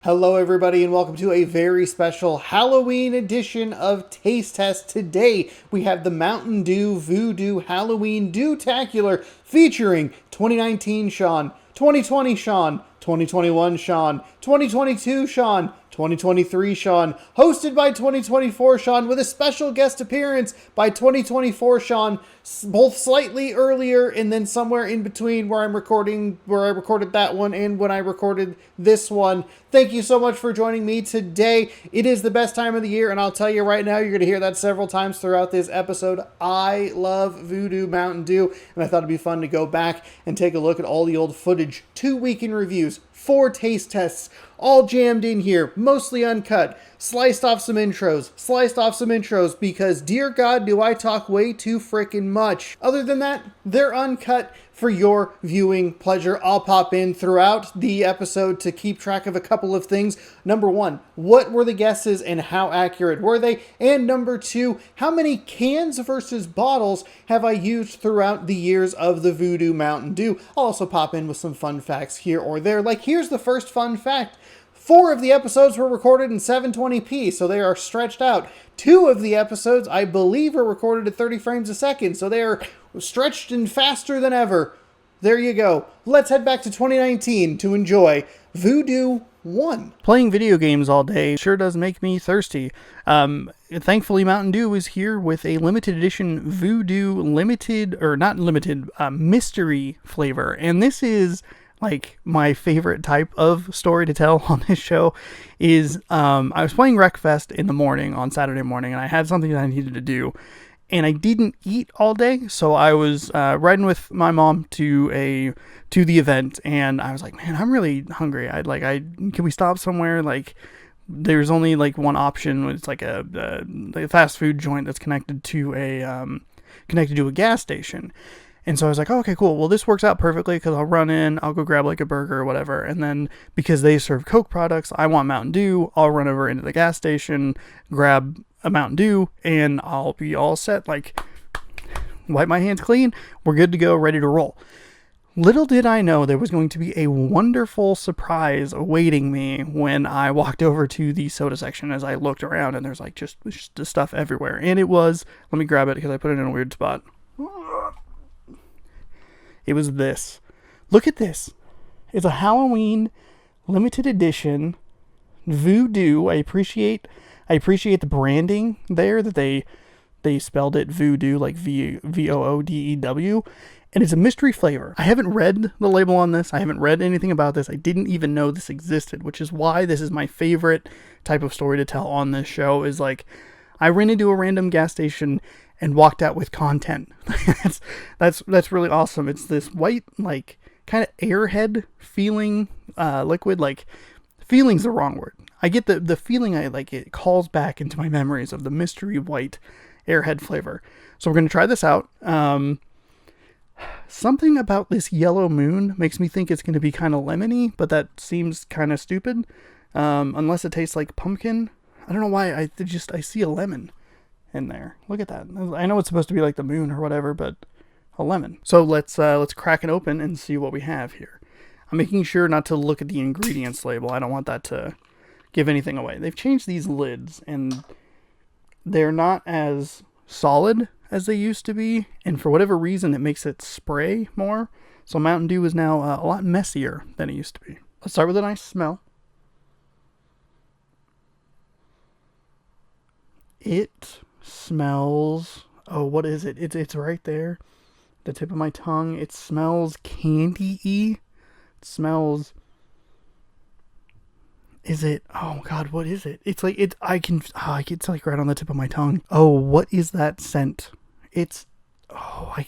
Hello everybody and welcome to a very special Halloween edition of Taste Test. Today we have the Mountain Dew Voo Dew Halloween Dewtacular featuring 2019 Sean, 2020 Sean, 2021 Sean, 2022 Sean, 2023 Sean, hosted by 2024 Sean, with a special guest appearance by 2024 Sean, both slightly earlier and then somewhere in between where I recorded that one and when I recorded this one. Thank you so much for joining me today. It is the best time of the year, and I'll tell you right now, you're going to hear that several times throughout this episode. I love Voo Dew Mountain Dew, and I thought it'd be fun to go back and take a look at all the old footage, 2 week in reviews, 4 taste tests, all jammed in here, mostly uncut, sliced off some intros, because dear God, do I talk way too frickin' much. Other than that, they're uncut for your viewing pleasure. I'll pop in throughout the episode to keep track of a couple of things. Number one, what were the guesses and how accurate were they? And number two, how many cans versus bottles have I used throughout the years of the Voo Dew Mountain Dew? I'll also pop in with some fun facts here or there. Like, here's the first fun fact. 4 of the episodes were recorded in 720p, so they are stretched out. 2 of the episodes, I believe, are recorded at 30 frames a second, so they are stretched and faster than ever. There you go. Let's head back to 2019 to enjoy Voo Dew 1. Playing video games all day sure does make me thirsty. Thankfully, Mountain Dew is here with a limited edition Voo Dew mystery flavor, and this is like my favorite type of story to tell on this show. Is I was playing Wreckfest in the morning on Saturday morning, and I had something that I needed to do, and I didn't eat all day, so I was riding with my mom to the event, and I was like, man, I'm really hungry. Can we stop somewhere? Like, there's only like one option. It's like a fast food joint that's connected to a gas station. And so I was like, oh, okay, cool. Well, this works out perfectly because I'll run in, I'll go grab like a burger or whatever. And then because they serve Coke products, I want Mountain Dew. I'll run over into the gas station, grab a Mountain Dew, and I'll be all set. Like, wipe my hands clean. We're good to go, ready to roll. Little did I know there was going to be a wonderful surprise awaiting me when I walked over to the soda section. As I looked around, and there's like just the stuff everywhere. And it was, let me grab it because I put it in a weird spot. It was this. Look at this. It's a Halloween limited edition Voo Dew. I appreciate the branding there, that they spelled it Voodoo, like Voodew, and it's a mystery flavor. I haven't read the label on this. I haven't read anything about this. I didn't even know this existed, which is why this is my favorite type of story to tell on this show. Is like, I ran into a random gas station and walked out with content. that's really awesome. It's this white, like, kind of airhead feeling liquid. Like, feeling's the wrong word. I get the feeling, it calls back into my memories of the mystery white airhead flavor. So we're going to try this out. Something about this yellow moon makes me think it's going to be kind of lemony, but that seems kind of stupid. Unless it tastes like pumpkin. I don't know why, I see a lemon in there. Look at that. I know it's supposed to be like the moon or whatever, but a lemon. So let's crack it open and see what we have here. I'm making sure not to look at the ingredients label. I don't want that to give anything away. They've changed these lids, and they're not as solid as they used to be, and for whatever reason it makes it spray more. So Mountain Dew is now a lot messier than it used to be. Let's start with a nice smell. It smells, oh, what is it? It's right there, the tip of my tongue. It smells candy-y. It smells, is it, oh God, what is it? It's like, it's like right on the tip of my tongue. Oh, what is that scent? It's, oh, what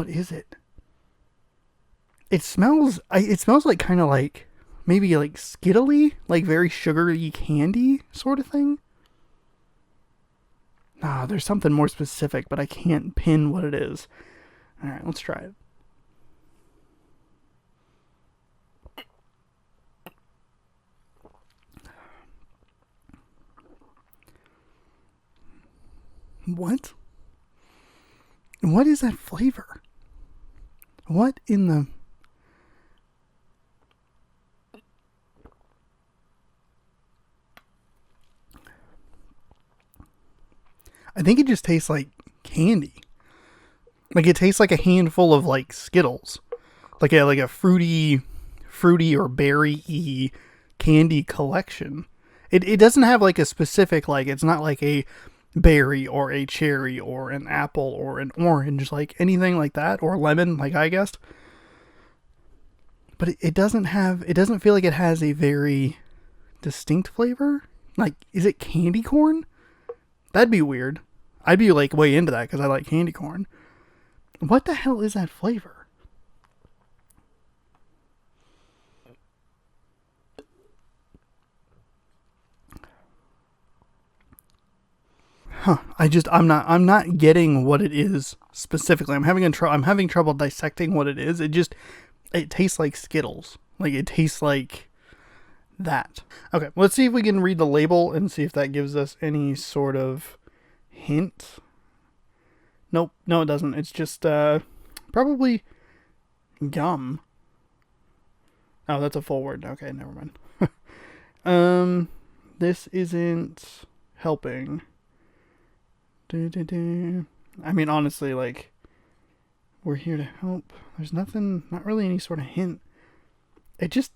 is it? It smells like kind of like, maybe like Skittly, like very sugary candy sort of thing. Nah, there's something more specific, but I can't pin what it is. All right, let's try it. What? What is that flavor? What in the... I think it just tastes like candy. Like it tastes like a handful of like Skittles. Like a fruity or berry-y candy collection. It doesn't have like a specific, like, it's not like a berry or a cherry or an apple or an orange, like anything like that, or lemon, like I guessed. But it doesn't feel like it has a very distinct flavor. Like, is it candy corn? That'd be weird. I'd be like way into that because I like candy corn. What the hell is that flavor? Huh. I'm not getting what it is specifically. I'm having trouble dissecting what it is. It tastes like Skittles. Like, it tastes like that. Okay, let's see if we can read the label and see if that gives us any sort of hint. Nope, no it doesn't. It's just probably gum. Oh, that's a full word. Okay, never mind. This isn't helping. I mean, honestly, like, we're here to help. There's not really any sort of hint. It just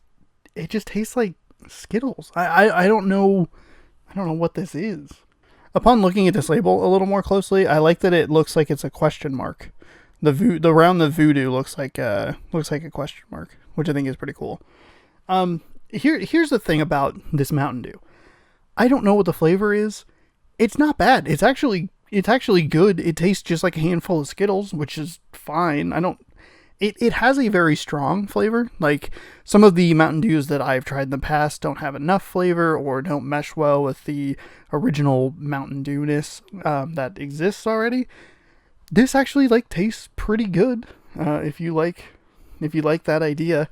tastes like Skittles. I don't know what this is. Upon looking at this label a little more closely, I like that it looks like it's a question mark. The around the voodoo looks like a question mark, which I think is pretty cool. Here's the thing about this Mountain Dew. I don't know what the flavor is. It's not bad. It's actually good. It tastes just like a handful of Skittles, which is fine. It has a very strong flavor. Like, some of the Mountain Dews that I've tried in the past don't have enough flavor or don't mesh well with the original Mountain Dewness that exists already. This actually, like, tastes pretty good if you like that idea.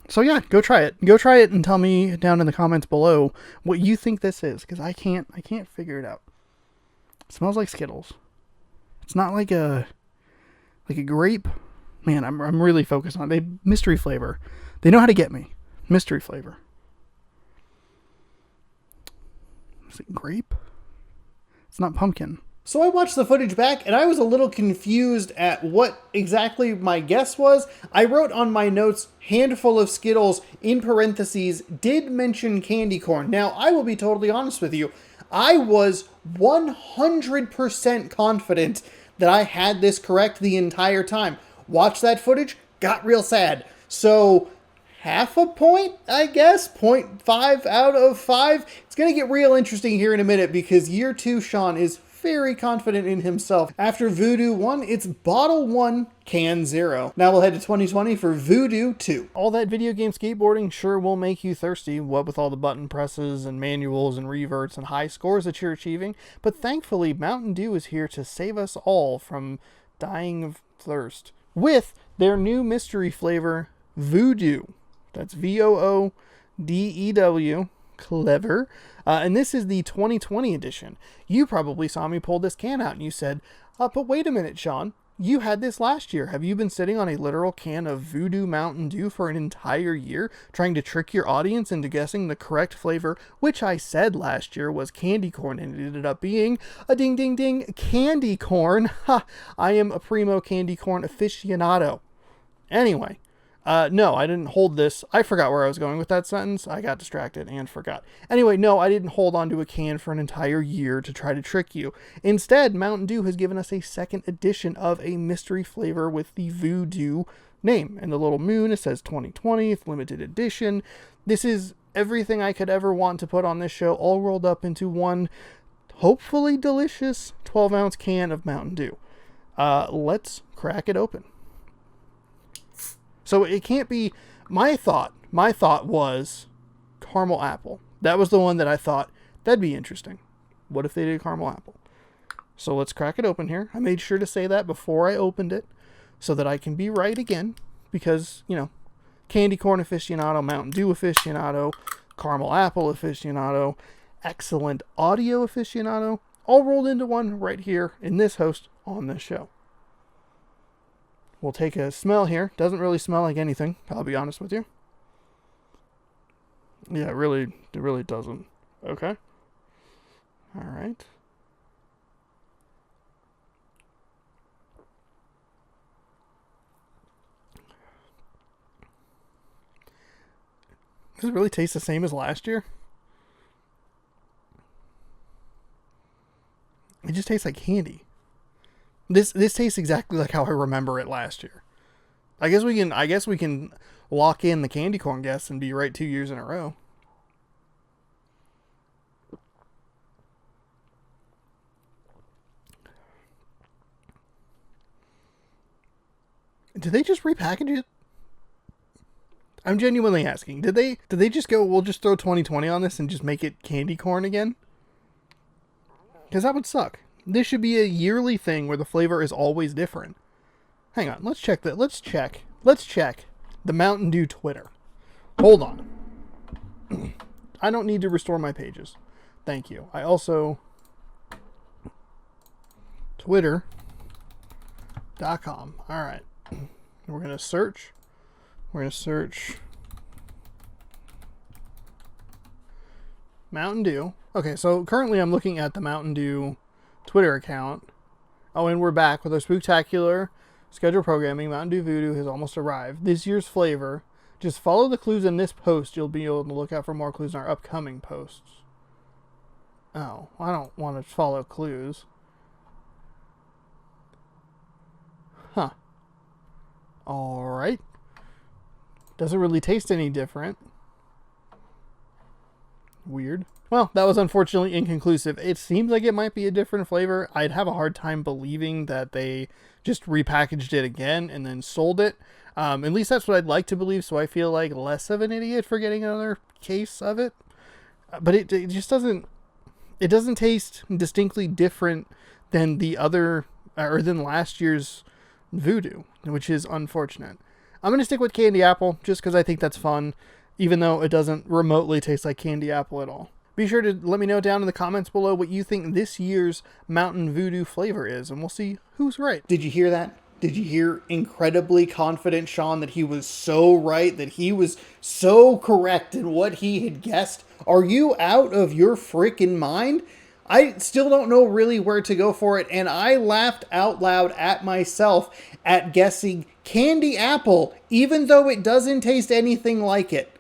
So yeah, go try it. Go try it and tell me down in the comments below what you think this is, because I can't figure it out. It smells like Skittles. It's not like a grape. Man, I'm really focused on it. Mystery flavor. They know how to get me. Mystery flavor. Is it grape? It's not pumpkin. So I watched the footage back and I was a little confused at what exactly my guess was. I wrote on my notes, handful of Skittles, in parentheses, did mention candy corn. Now, I will be totally honest with you. I was 100% confident that I had this correct the entire time. Watched that footage, got real sad. So, half a point, I guess, 0.5 out of 5. It's going to get real interesting here in a minute because year 2 Sean is very confident in himself. After Voo Dew 1, it's bottle 1, can 0. Now we'll head to 2020 for Voo Dew 2. All that video game skateboarding sure will make you thirsty, what with all the button presses and manuals and reverts and high scores that you're achieving, but thankfully Mountain Dew is here to save us all from dying of thirst with their new mystery flavor, Voo Dew. That's VOODEW. Clever. And this is the 2020 edition. You probably saw me pull this can out and you said, but wait a minute, Sean. You had this last year. Have you been sitting on a literal can of Voo Dew Mountain Dew for an entire year, trying to trick your audience into guessing the correct flavor, which I said last year was candy corn, and it ended up being a ding ding ding candy corn. Ha! I am a primo candy corn aficionado. Anyway. No, I didn't hold this. I forgot where I was going with that sentence. I got distracted and forgot. Anyway, no, I didn't hold on to a can for an entire year to try to trick you. Instead, Mountain Dew has given us a second edition of a mystery flavor with the Voo Dew name. And the little moon, it says 2020, limited edition. This is everything I could ever want to put on this show, all rolled up into one hopefully delicious 12-ounce can of Mountain Dew. Let's crack it open. So it can't be, my thought was caramel apple. That was the one that I thought, that'd be interesting. What if they did caramel apple? So let's crack it open here. I made sure to say that before I opened it so that I can be right again. Because, you know, candy corn aficionado, Mountain Dew aficionado, caramel apple aficionado, excellent audio aficionado, all rolled into one right here in this host on this show. We'll take a smell here. Doesn't really smell like anything, I'll be honest with you. Yeah, it really doesn't. Okay. All right. Does it really taste the same as last year? It just tastes like candy. This tastes exactly like how I remember it last year. I guess we can lock in the candy corn guess and be right 2 years in a row. Did they just repackage it? I'm genuinely asking. Did they just go, we'll just throw 2020 on this and just make it candy corn again? Because that would suck. This should be a yearly thing where the flavor is always different. Hang on, let's check that. Let's check the Mountain Dew Twitter. Hold on. I don't need to restore my pages. Thank you. I also... Twitter.com. Alright. We're going to search. Mountain Dew. Okay, so currently I'm looking at the Mountain Dew Twitter account. Oh, and we're back with our Spooktacular schedule programming. Mountain Dew Voodoo has almost arrived. This year's flavor. Just follow the clues in this post. You'll be able to look out for more clues in our upcoming posts. Oh, I don't want to follow clues. Huh. Alright. Doesn't really taste any different. Weird. Well, that was unfortunately inconclusive. It seems like it might be a different flavor. I'd have a hard time believing that they just repackaged it again and then sold it. At least that's what I'd like to believe, so I feel like less of an idiot for getting another case of it. But it just doesn't... It doesn't taste distinctly different than the other... or than last year's Voodoo, which is unfortunate. I'm going to stick with candy apple just because I think that's fun, even though it doesn't remotely taste like candy apple at all. Be sure to let me know down in the comments below what you think this year's Mountain Voodoo flavor is, and we'll see who's right. Did you hear that? Did you hear incredibly confident Sean that he was so right, that he was so correct in what he had guessed? Are you out of your freaking mind? I still don't know really where to go for it, and I laughed out loud at myself at guessing candy apple, even though it doesn't taste anything like it.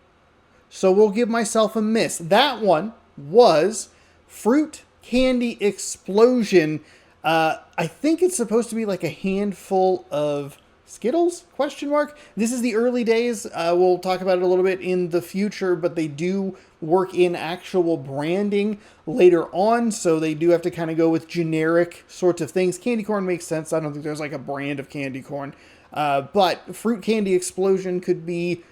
So we'll give myself a miss. That one was Fruit Candy Explosion. I think it's supposed to be like a handful of Skittles? Question mark. This is the early days. We'll talk about it a little bit in the future, but they do work in actual branding later on, so they do have to kind of go with generic sorts of things. Candy corn makes sense. I don't think there's like a brand of candy corn. But Fruit Candy Explosion could be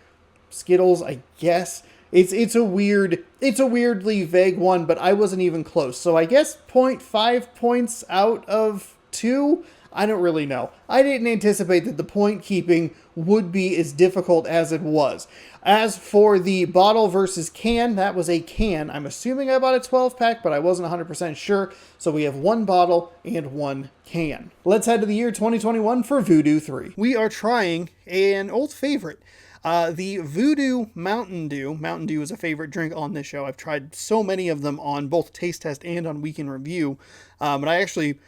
Skittles, I guess. It's a weirdly vague one, but I wasn't even close. So I guess 0.5 points out of 2. I don't really know. I didn't anticipate that the point keeping would be as difficult as it was. As for the bottle versus can, that was a can. I'm assuming I bought a 12-pack, but I wasn't 100% sure. So we have one bottle and one can. Let's head to the year 2021 for Voodoo 3. We are trying an old favorite. The Voo Dew Mountain Dew. Mountain Dew is a favorite drink on this show. I've tried so many of them on both Taste Test and on Week in Review. But I actually...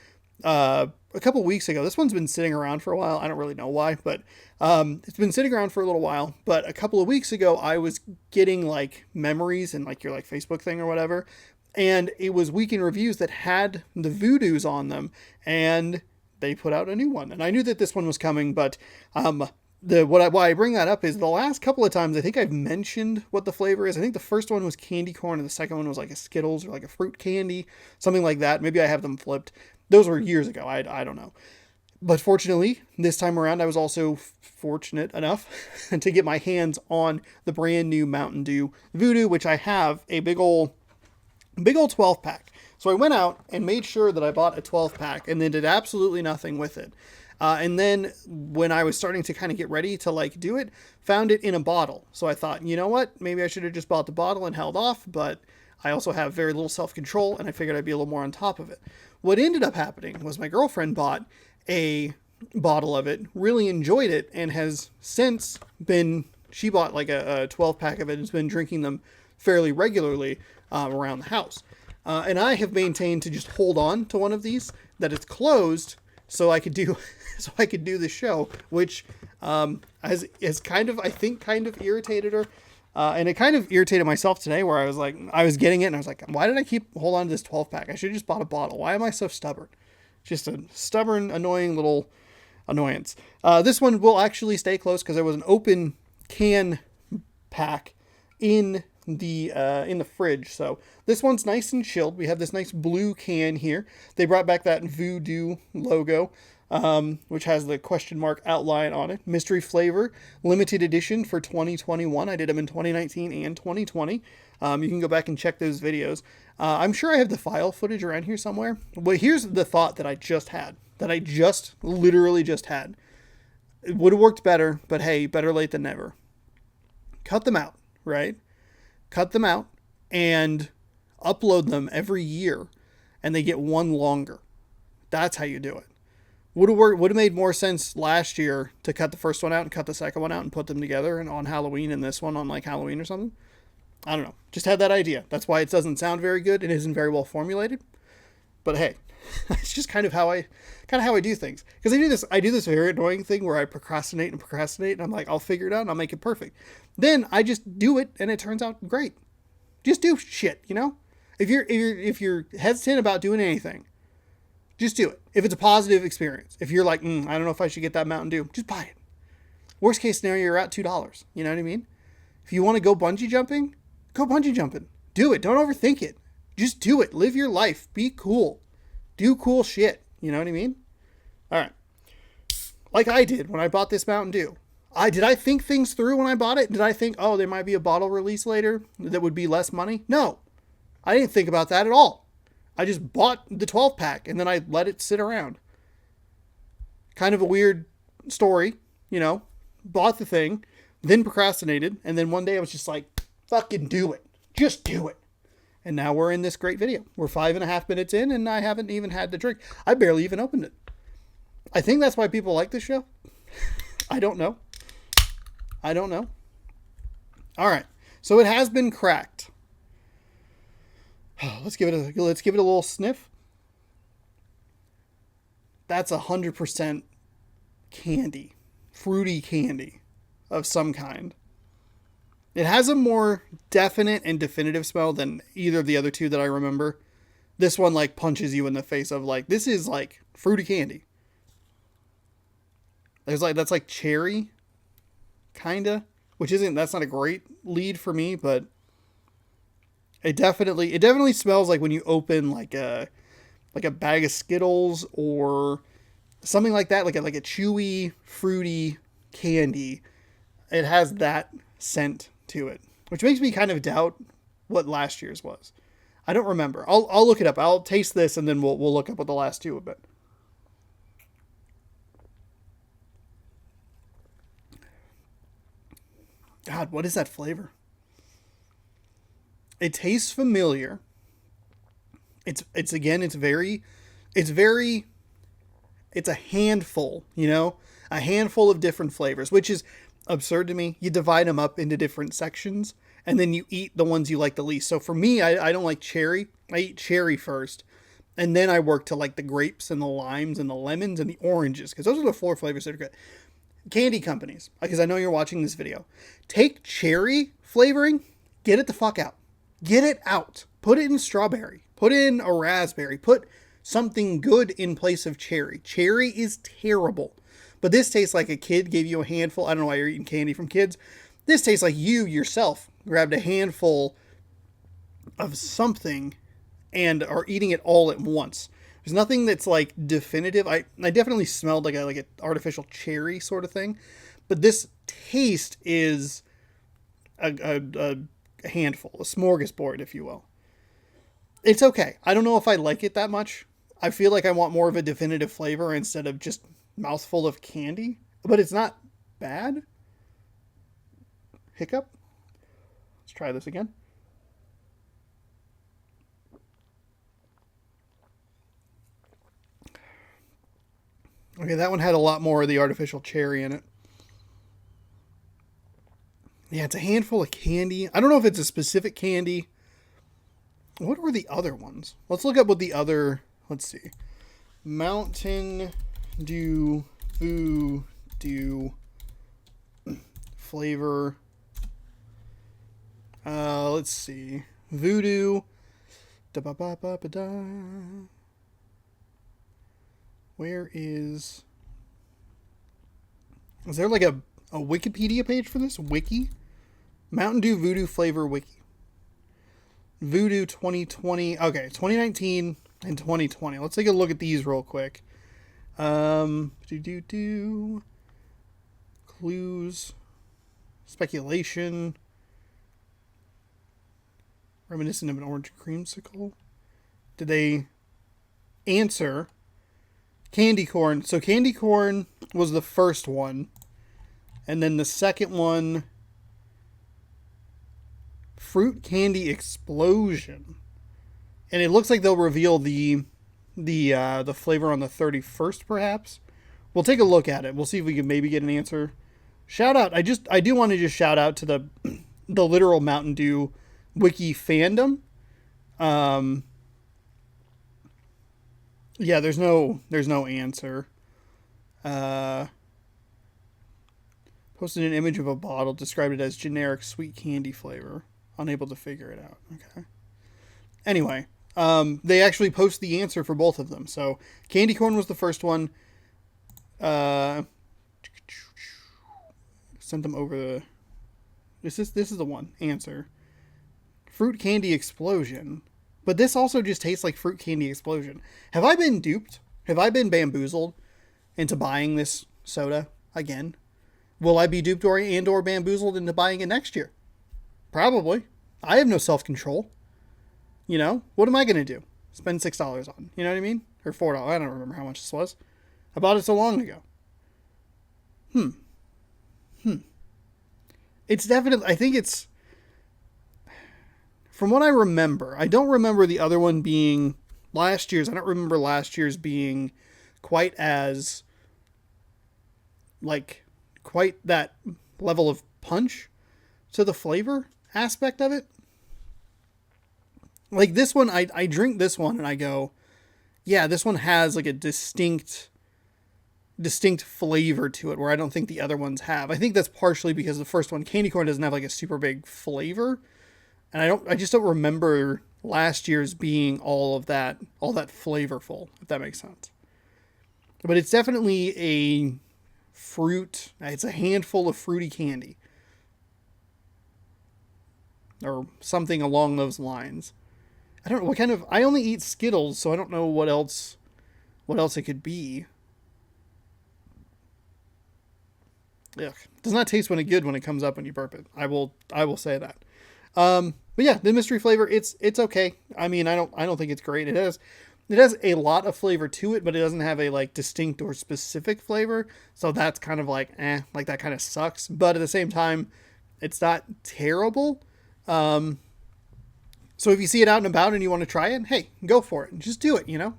a couple weeks ago, this one's been sitting around for a while. I don't really know why, but it's been sitting around for a little while. But a couple of weeks ago, I was getting like memories and like your like Facebook thing or whatever, and it was Week in Reviews that had the Voodoos on them, and they put out a new one. And I knew that this one was coming, but why I bring that up is the last couple of times I think I've mentioned what the flavor is. I think the first one was candy corn, and the second one was like a Skittles or like a fruit candy, something like that. Maybe I have them flipped. Those were years ago. I don't know. But fortunately, this time around, I was also fortunate enough to get my hands on the brand new Mountain Dew Voodoo, which I have a big old 12-pack. So I went out and made sure that I bought a 12-pack and then did absolutely nothing with it. And then when I was starting to kind of get ready to like do it, found it in a bottle. So I thought, you know what? Maybe I should have just bought the bottle and held off, but I also have very little self-control, and I figured I'd be a little more on top of it. What ended up happening was my girlfriend bought a bottle of it, really enjoyed it, and has since she bought like a 12-pack of it and has been drinking them fairly regularly around the house. And I have maintained to just hold on to one of these, that it's closed, so I could do the show, which has kind of, I think, kind of irritated her. And it kind of irritated myself today where I was like, I was getting it and I was like, why did I hold on to this 12 pack? I should have just bought a bottle. Why am I so stubborn? Just a stubborn, annoying little annoyance. This one will actually stay closed because there was an open can pack in the fridge. So this one's nice and chilled. We have this nice blue can here. They brought back that Voo Dew logo, which has the question mark outline on it. Mystery flavor, limited edition for 2021. I did them in 2019 and 2020. You can go back and check those videos. I'm sure I have the file footage around here somewhere. But here's the thought that I just had, literally just had. It would have worked better, but hey, better late than never. Cut them out, right? Cut them out and upload them every year, and they get one longer. That's how you do it. Would have made more sense last year to cut the first one out and cut the second one out and put them together and on Halloween and this one on like Halloween or something. I don't know. Just had that idea. That's why it doesn't sound very good. It isn't very well formulated. But hey, it's just kind of how I do things. Because I do this very annoying thing where I procrastinate and I'm like, I'll figure it out and I'll make it perfect. Then I just do it and it turns out great. Just do shit, you know? If you're hesitant about doing anything, just do it. If it's a positive experience. If you're like, I don't know if I should get that Mountain Dew, just buy it. Worst case scenario, you're at $2. You know what I mean? If you want to go bungee jumping, go bungee jumping. Do it. Don't overthink it. Just do it. Live your life. Be cool. Do cool shit. You know what I mean? All right. Like I did when I bought this Mountain Dew. Did I think things through when I bought it? Did I think, oh, there might be a bottle release later that would be less money? No. I didn't think about that at all. I just bought the 12 pack and then I let it sit around. Kind of a weird story, you know, bought the thing, then procrastinated. And then one day I was just like, fucking do it. Just do it. And now we're in this great video. We're 5.5 minutes in and I haven't even had the drink. I barely even opened it. I think that's why people like this show. I don't know. All right. So it has been cracked. Let's give it a little sniff. That's 100% candy, fruity candy of some kind. It has a more definite and definitive smell than either of the other two that I remember. This one like punches you in the face of like, this is like fruity candy. That's like cherry, kinda, that's not a great lead for me, but it definitely smells like when you open like a bag of Skittles or something like that, like a chewy, fruity candy. It has that scent to it, which makes me kind of doubt what last year's was. I don't remember. I'll look it up. I'll taste this and then we'll look up what the last two have been. God, what is that flavor? It tastes familiar. It's a handful, you know, a handful of different flavors, which is absurd to me. You divide them up into different sections and then you eat the ones you like the least. So for me, I don't like cherry. I eat cherry first. And then I work to like the grapes and the limes and the lemons and the oranges. Because those are the 4 flavors that are good. Candy companies, because I know you're watching this video. Take cherry flavoring, get it the fuck out. Get it out. Put it in strawberry. Put in a raspberry. Put something good in place of cherry. Cherry is terrible. But this tastes like a kid gave you a handful. I don't know why you're eating candy from kids. This tastes like you yourself grabbed a handful of something and are eating it all at once. There's nothing that's like definitive. I definitely smelled like an artificial cherry sort of thing. But this taste is a handful, a smorgasbord, if you will. It's okay. I don't know if I like it that much. I feel like I want more of a definitive flavor instead of just mouthful of candy, but it's not bad. Hiccup. Let's try this again. Okay, that one had a lot more of the artificial cherry in it. Yeah, it's a handful of candy. I don't know if it's a specific candy. What were the other ones? Let's look up what the other... Let's see. Mountain Dew, Voo Dew, flavor, let's see. Voodoo. Da-ba-ba-ba-ba-da. Where is there like a Wikipedia page for this? Wiki? Mountain Dew Voodoo flavor wiki. Voodoo 2020. Okay, 2019 and 2020. Let's take a look at these real quick. Clues. Speculation. Reminiscent of an orange creamsicle. Did they answer candy corn? So candy corn was the first one. And then the second one, fruit candy explosion. And it looks like they'll reveal the flavor on the 31st, perhaps. We'll take a look at it. We'll see if we can maybe get an answer. Shout out. I do want to just shout out to the literal Mountain Dew wiki fandom. Yeah, there's no answer. Posted an image of a bottle, described it as generic sweet candy flavor. Unable to figure it out. Okay. Anyway, they actually post the answer for both of them. So candy corn was the first one. Sent them over the. This is the one answer. Fruit candy explosion. But this also just tastes like fruit candy explosion. Have I been duped? Have I been bamboozled into buying this soda again? Will I be duped or bamboozled into buying it next year? Probably. I have no self-control. You know, what am I going to do? Spend $6 on, you know what I mean? Or $4. I don't remember how much this was. I bought it so long ago. It's definitely, I think it's, from what I remember, I don't remember the other one being last year's. I don't remember last year's being quite as, quite that level of punch to the flavor aspect of it. Like this one, I drink this one and I go, yeah, this one has like a distinct flavor to it where I don't think the other ones have. I think that's partially because the first one, candy corn, doesn't have like a super big flavor. And I just don't remember last year's being all that flavorful, if that makes sense. But it's definitely a fruit. It's a handful of fruity candy. Or something along those lines. I don't know what kind of, I only eat Skittles, so I don't know what else it could be. Ugh. Does not taste good when it comes up when you burp it. I will say that. But yeah, the mystery flavor, it's okay. I mean, I don't think it's great. It has a lot of flavor to it, but it doesn't have a like distinct or specific flavor. So that's kind of like that kind of sucks. But at the same time, it's not terrible. So if you see it out and about and you want to try it, hey, go for it. Just do it, you know?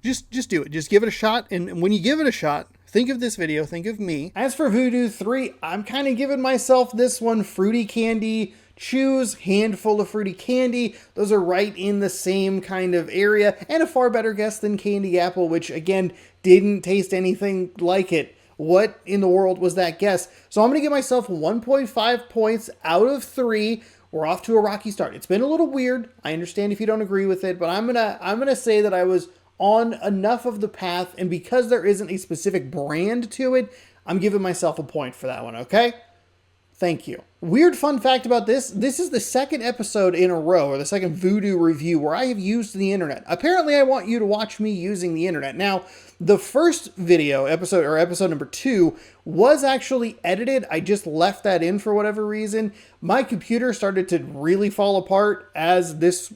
Just do it. Just give it a shot. And when you give it a shot, think of this video. Think of me. As for Voodoo 3, I'm kind of giving myself this one. Fruity candy chews, handful of fruity candy. Those are right in the same kind of area. And a far better guess than candy apple, which again, didn't taste anything like it. What in the world was that guess? So I'm going to give myself 1.5 points out of 3. We're off to a rocky start. It's been a little weird. I understand if you don't agree with it, but I'm gonna say that I was on enough of the path, and because there isn't a specific brand to it, I'm giving myself a point for that one, okay? Thank you. Weird fun fact about this. This is the second episode in a row, or the second Voodoo review, where I have used the internet. Apparently, I want you to watch me using the internet. Now, the first video, episode number 2, was actually edited. I just left that in for whatever reason. My computer started to really fall apart as this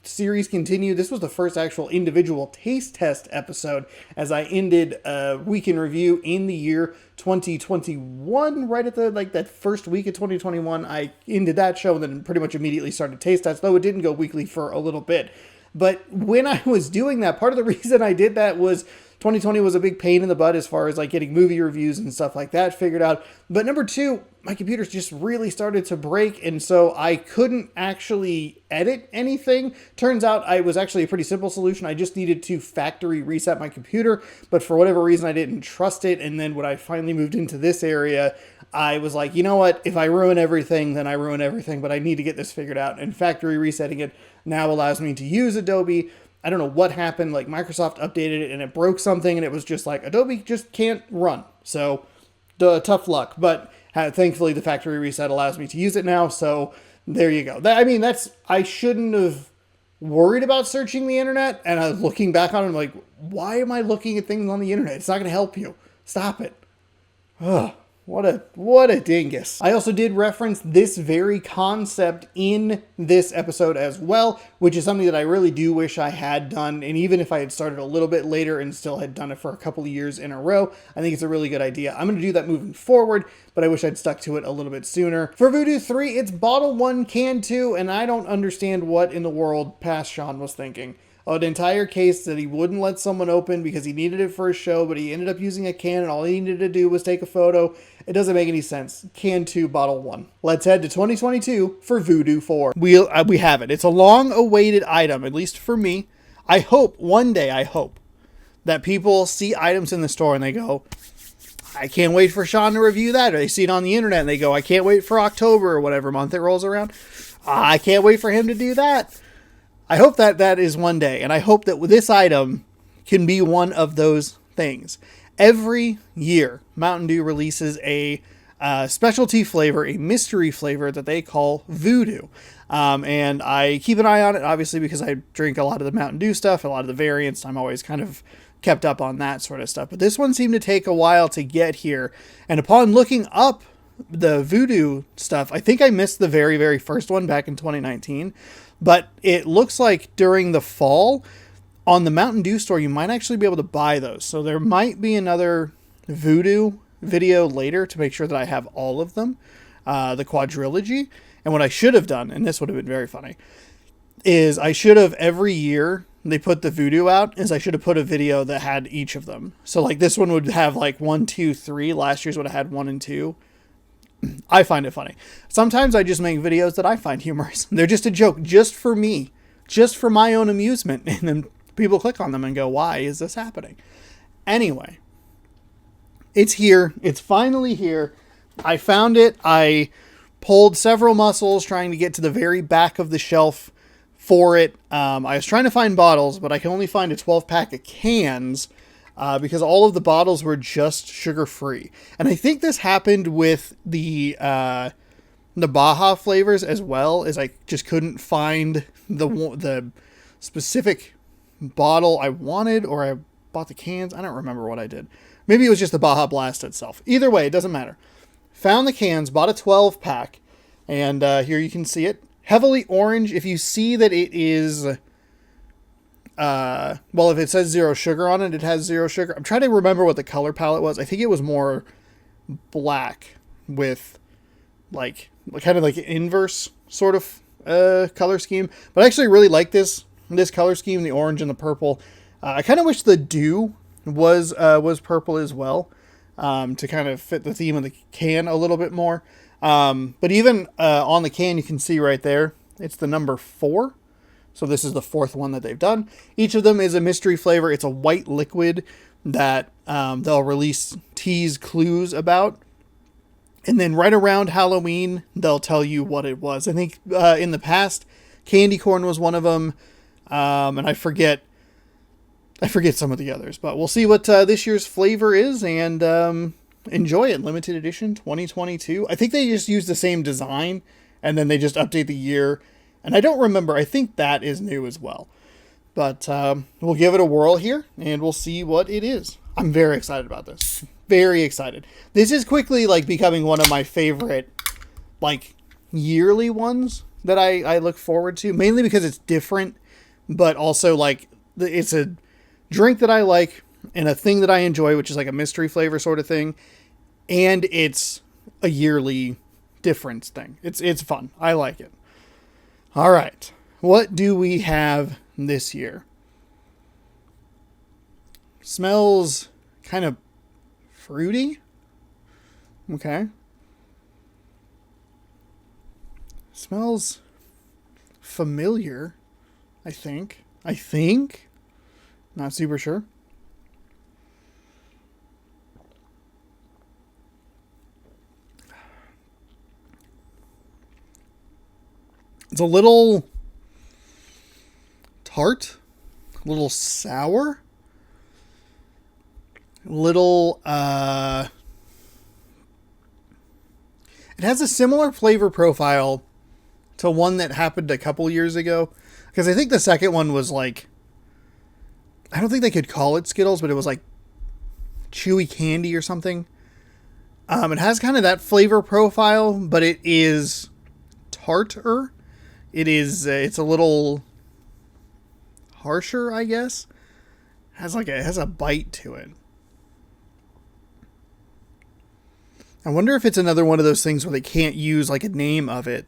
series continued. This was the first actual individual taste test episode as I ended Week in Review in the year 2021. Right at that first week of 2021, I ended that show and then pretty much immediately started taste test, though it didn't go weekly for a little bit. But when I was doing that, part of the reason I did that was 2020 was a big pain in the butt as far as like getting movie reviews and stuff like that figured out. But number two, my computer's just really started to break, and so I couldn't actually edit anything. Turns out it was actually a pretty simple solution. I just needed to factory reset my computer, but for whatever reason I didn't trust it. And then when I finally moved into this area, I was like, you know what, if I ruin everything, then I ruin everything, but I need to get this figured out. And factory resetting it now allows me to use Adobe. I don't know what happened, like Microsoft updated it and it broke something, and it was just like, Adobe just can't run. So tough luck, but thankfully the factory reset allows me to use it now. So there you go. I shouldn't have worried about searching the internet, and I was looking back on it, I'm like, why am I looking at things on the internet? It's not going to help you. Stop it. Ugh. What a dingus. I also did reference this very concept in this episode as well, which is something that I really do wish I had done. And even if I had started a little bit later and still had done it for a couple of years in a row, I think it's a really good idea. I'm going to do that moving forward, but I wish I'd stuck to it a little bit sooner. For Voo Dew 3, it's bottle 1, can 2, and I don't understand what in the world past Sean was thinking. An entire case that he wouldn't let someone open because he needed it for a show, but he ended up using a can and all he needed to do was take a photo. It doesn't make any sense. Can 2, bottle 1. Let's head to 2022 for Voo Dew 4. We have it. It's a long-awaited item, at least for me. One day I hope, that people see items in the store and they go, I can't wait for Sean to review that. Or they see it on the internet and they go, I can't wait for October or whatever month it rolls around. I can't wait for him to do that. I hope that is one day, and I hope that this item can be one of those things. Every year, Mountain Dew releases a specialty flavor, a mystery flavor that they call Voo Dew. And I keep an eye on it, obviously, because I drink a lot of the Mountain Dew stuff, a lot of the variants. I'm always kind of kept up on that sort of stuff. But this one seemed to take a while to get here. And upon looking up the Voo Dew stuff, I think I missed the very, very first one back in 2019. But it looks like during the fall, on the Mountain Dew store, you might actually be able to buy those. So there might be another Voo Dew video later to make sure that I have all of them, the quadrilogy. And what I should have done, and this would have been very funny, is I should have, every year they put the Voo Dew out, is I should have put a video that had each of them. So like this one would have like 1, 2, 3. Last year's would have had 1 and 2. I find it funny. Sometimes I just make videos that I find humorous. They're just a joke, just for me, just for my own amusement. And then people click on them and go, why is this happening? Anyway, it's here. It's finally here. I found it. I pulled several muscles trying to get to the very back of the shelf for it. I was trying to find bottles, but I can only find a 12-pack of cans. Because all of the bottles were just sugar-free. And I think this happened with the Baja flavors as well, as I just couldn't find the specific bottle I wanted, or I bought the cans. I don't remember what I did. Maybe it was just the Baja Blast itself. Either way, it doesn't matter. Found the cans, bought a 12-pack, and here you can see it. Heavily orange. If you see that it is... well, if it says 0 sugar on it, it has 0 sugar. I'm trying to remember what the color palette was. I think it was more black with like kind of like an inverse sort of color scheme. But I actually really like this color scheme, the orange and the purple. I kind of wish the Dew was purple as well, to kind of fit the theme of the can a little bit more. But even on the can, you can see right there, it's the number 4. So this is the 4th one that they've done. Each of them is a mystery flavor. It's a white liquid that they'll release tease clues about. And then right around Halloween, they'll tell you what it was. I think in the past, candy corn was one of them. And I forget some of the others. But we'll see what this year's flavor is and enjoy it. Limited edition 2022. I think they just use the same design and then they just update the year. And I don't remember. I think that is new as well. But we'll give it a whirl here, and we'll see what it is. I'm very excited about this. Very excited. This is quickly like becoming one of my favorite like yearly ones that I look forward to. Mainly because it's different, but also like it's a drink that I like and a thing that I enjoy, which is like a mystery flavor sort of thing. And it's a yearly difference thing. It's fun. I like it. All right, what do we have this year? Smells kind of fruity. Okay. Smells familiar, I think. Not super sure. It's a little tart, a little sour, a little, it has a similar flavor profile to one that happened a couple years ago. Because I think the second one was like, I don't think they could call it Skittles, but it was like chewy candy or something. It has kind of that flavor profile, but it is tartar. It's a little harsher, I guess. It has a bite to it. I wonder if it's another one of those things where they can't use like a name of it,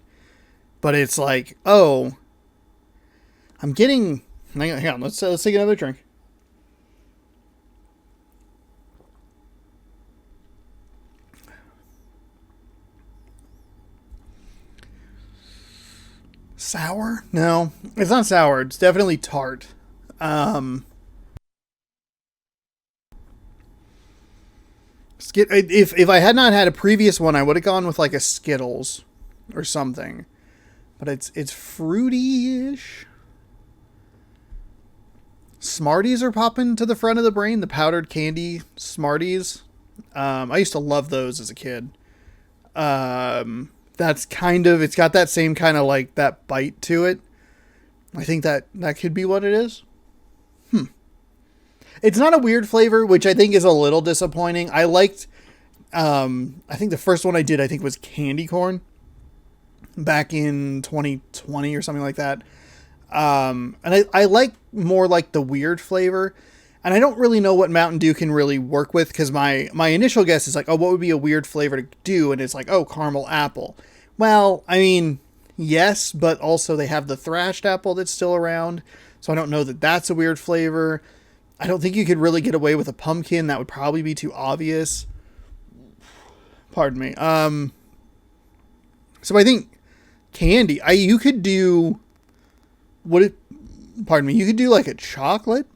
but it's like, oh, I'm getting. Hang on, let's take another drink. Sour? No, it's not sour. It's definitely tart. If I had not had a previous one, I would have gone with like a Skittles or something. But it's fruity-ish. Smarties are popping to the front of the brain. The powdered candy Smarties. I used to love those as a kid. That's kind of, it's got that same kind of like that bite to it. I think that could be what it is. It's not a weird flavor, which I think is a little disappointing. I liked, I think the first one I did, I think was candy corn back in 2020 or something like that. And I like more like the weird flavor. And I don't really know what Mountain Dew can really work with, because my initial guess is like, oh, what would be a weird flavor to do? And it's like, oh, caramel apple. Well, I mean, yes, but also they have the thrashed apple that's still around. So I don't know that that's a weird flavor. I don't think you could really get away with a pumpkin. That would probably be too obvious. Pardon me. So I think candy, you could do, you could do like a chocolate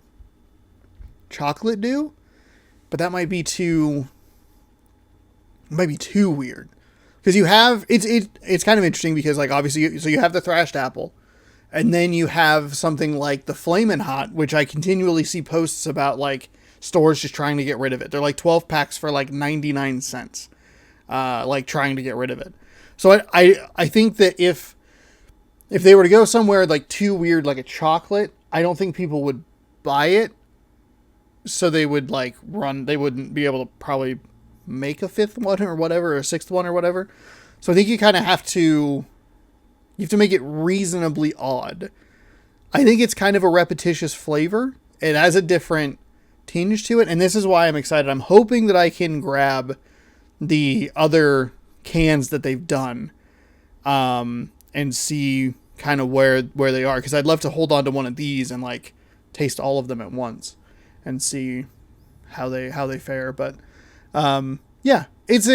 dew, but that might be too weird. Because you have, it's kind of interesting because like obviously, so you have the thrashed apple, and then you have something like the Flamin' Hot, which I continually see posts about like stores just trying to get rid of it. They're like 12 packs for like 99 cents, like trying to get rid of it. So I think that if they were to go somewhere like too weird, like a chocolate, I don't think people would buy it. So they would they wouldn't be able to probably make a fifth one or whatever, or a sixth one or whatever. So I think you kind of have to make it reasonably odd. I think it's kind of a repetitious flavor. It has a different tinge to it. And this is why I'm excited. I'm hoping that I can grab the other cans that they've done, and see kind of where they are. Cause I'd love to hold on to one of these and like taste all of them at once and see how they fare. But, yeah, it's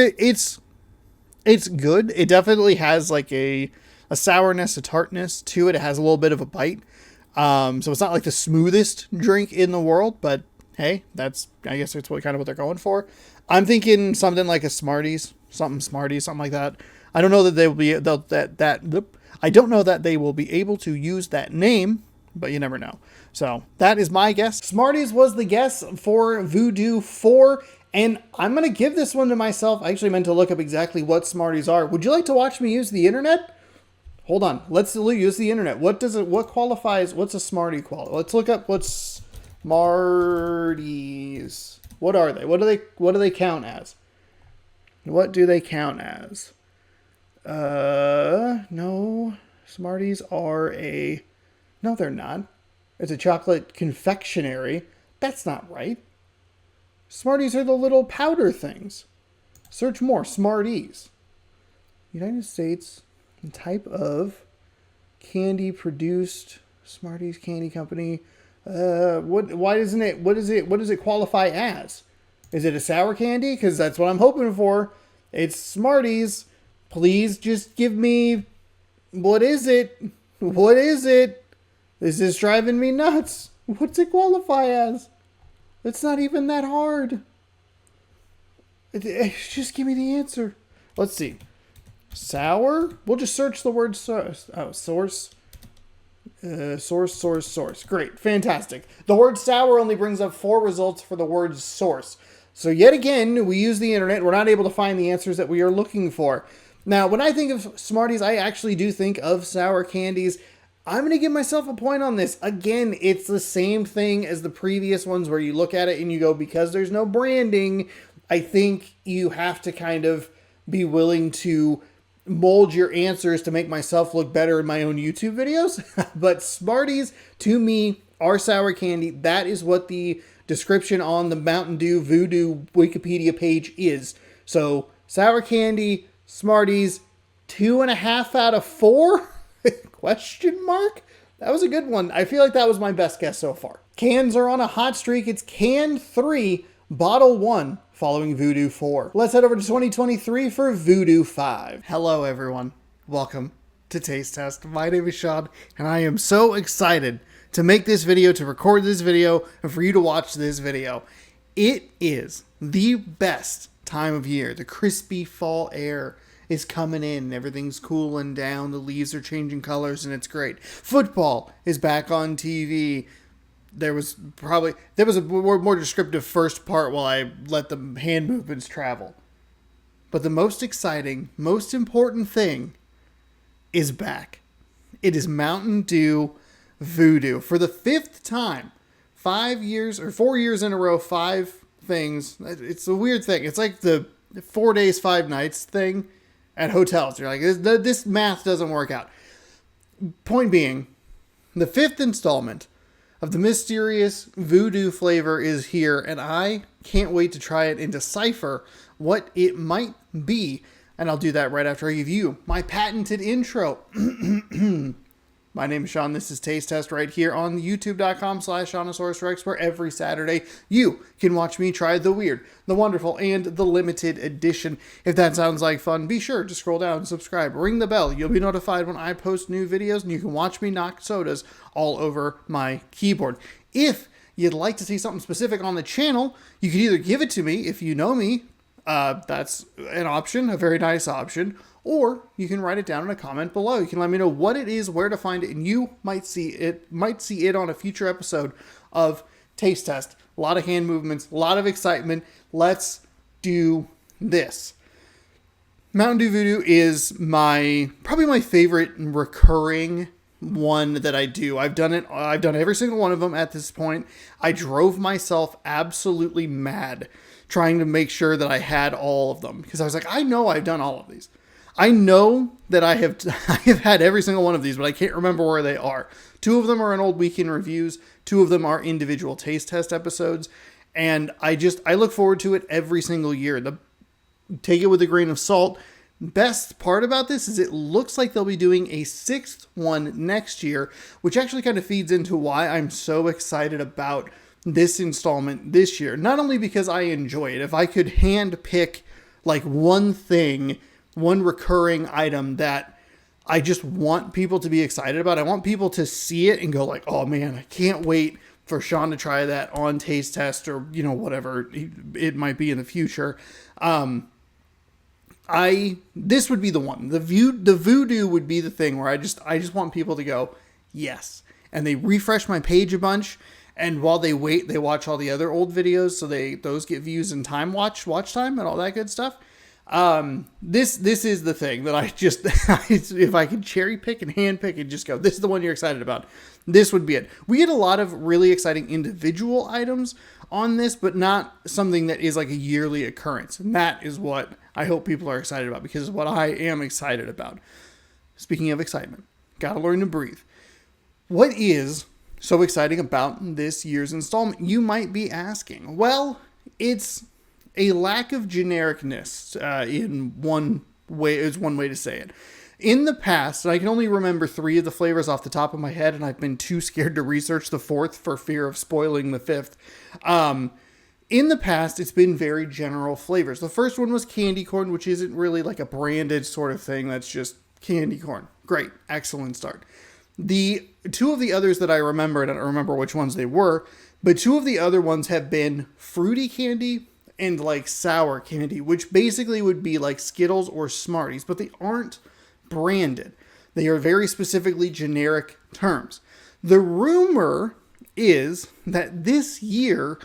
good. It definitely has like a sourness, a tartness to it. It has a little bit of a bite. So it's not like the smoothest drink in the world, but hey, I guess that's what they're going for. I'm thinking something like a Smarties, something like that. I don't know that they will be, I don't know that they will be able to use that name, but you never know. So that is my guess. Smarties was the guess for Voo Dew 4. And I'm going to give this one to myself. I actually meant to look up exactly what Smarties are. Would you like to watch me use the internet? Hold on. Let's use the internet. What qualifies? What's a Smartie qualify? Let's look up what's Smarties. What are they? What do they count as? What do they count as? No. Smarties are no, they're not. It's a chocolate confectionery. That's not right. Smarties are the little powder things. Search more. Smarties. United States, type of candy produced. Smarties Candy Company. Why isn't it? What does it qualify as? Is it a sour candy? Because that's what I'm hoping for. It's Smarties. Please just give me. What is it? What is it? This is driving me nuts. What's it qualify as? It's not even that hard. Just give me the answer. Let's see. Sour? We'll just search the word source. Oh, source. Source. Great. Fantastic. The word sour only brings up 4 results for the word source. So yet again, we use the internet. We're not able to find the answers that we are looking for. Now, when I think of Smarties, I actually do think of sour candies. I'm going to give myself a point on this. Again, it's the same thing as the previous ones where you look at it and you go, because there's no branding, I think you have to kind of be willing to mold your answers to make myself look better in my own YouTube videos. But Smarties, to me, are sour candy. That is what the description on the Mountain Dew Voo Dew Wikipedia page is. So, sour candy, Smarties, 2.5 out of 4? Question mark? That was a good one. I feel like that was my best guess so far. Cans are on a hot streak. It's can 3, bottle 1, following Voo Dew 4. Let's head over to 2023 for Voo Dew 5. Hello, everyone. Welcome to Taste Test. My name is Sean, and I am so excited to make this video, to record this video, and for you to watch this video. It is the best time of year. The crispy fall air is coming in. Everything's cooling down. The leaves are changing colors, and it's great. Football is back on TV. There was a more descriptive first part while I let the hand movements travel. But the most exciting, most important thing is back. It is Mountain Dew Voo Dew. For the 5th time, 4 years in a row, 5 things. It's a weird thing. It's like the 4 days, 5 nights thing at hotels. You're like, this math doesn't work out. Point being, the 5th installment of the mysterious Voo Dew flavor is here, and I can't wait to try it and decipher what it might be. And I'll do that right after I give you my patented intro. My name is Sean. This is Taste Test right here on youtube.com/Seannosaurus Rex, where every Saturday you can watch me try the weird, the wonderful, and the limited edition. If that sounds like fun, be sure to scroll down, subscribe, ring the bell. You'll be notified when I post new videos, and you can watch me knock sodas all over my keyboard. If you'd like to see something specific on the channel, you can either give it to me if you know me. That's an option, a very nice option. Or you can write it down in a comment below. You can let me know what it is, where to find it, and you might see it on a future episode of Taste Test. A lot of hand movements, a lot of excitement. Let's do this. Mountain Dew Voo Dew is probably my favorite recurring one that I do. I've done every single one of them at this point. I drove myself absolutely mad trying to make sure that I had all of them, because I was like, I know I've done all of these. I know that I have had every single one of these, but I can't remember where they are. 2 of them are in old weekend reviews. 2 of them are individual taste test episodes. And I look forward to it every single year. Take it with a grain of salt. Best part about this is it looks like they'll be doing a 6th one next year, which actually kind of feeds into why I'm so excited about this installment this year. Not only because I enjoy it. If I could hand pick like one thing, one recurring item that I just want people to be excited about. I want people to see it and go like, oh man, I can't wait for Sean to try that on Taste Test, or, whatever it might be in the future. This would be the one. The Voo Dew would be the thing where I just want people to go, yes. And they refresh my page a bunch. And while they wait, they watch all the other old videos. So those get views and watch time and all that good stuff. This is the thing that if I could cherry pick and hand pick and just go, this is the one you're excited about, this would be it. We get a lot of really exciting individual items on this, but not something that is like a yearly occurrence. And that is what I hope people are excited about, because it's what I am excited about. Speaking of excitement, gotta learn to breathe. What is so exciting about this year's installment, you might be asking? Well, it's a lack of genericness in one way, is one way to say it. In the past, and I can only remember 3 of the flavors off the top of my head, and I've been too scared to research the 4th for fear of spoiling the 5th. In the past, it's been very general flavors. The first one was candy corn, which isn't really like a branded sort of thing. That's just candy corn. Great. Excellent start. The 2 of the others that I remember, and I don't remember which ones they were, but 2 of the other ones have been fruity candy and like sour candy, which basically would be like Skittles or Smarties, but they aren't branded. They are very specifically generic terms. The rumor is that this year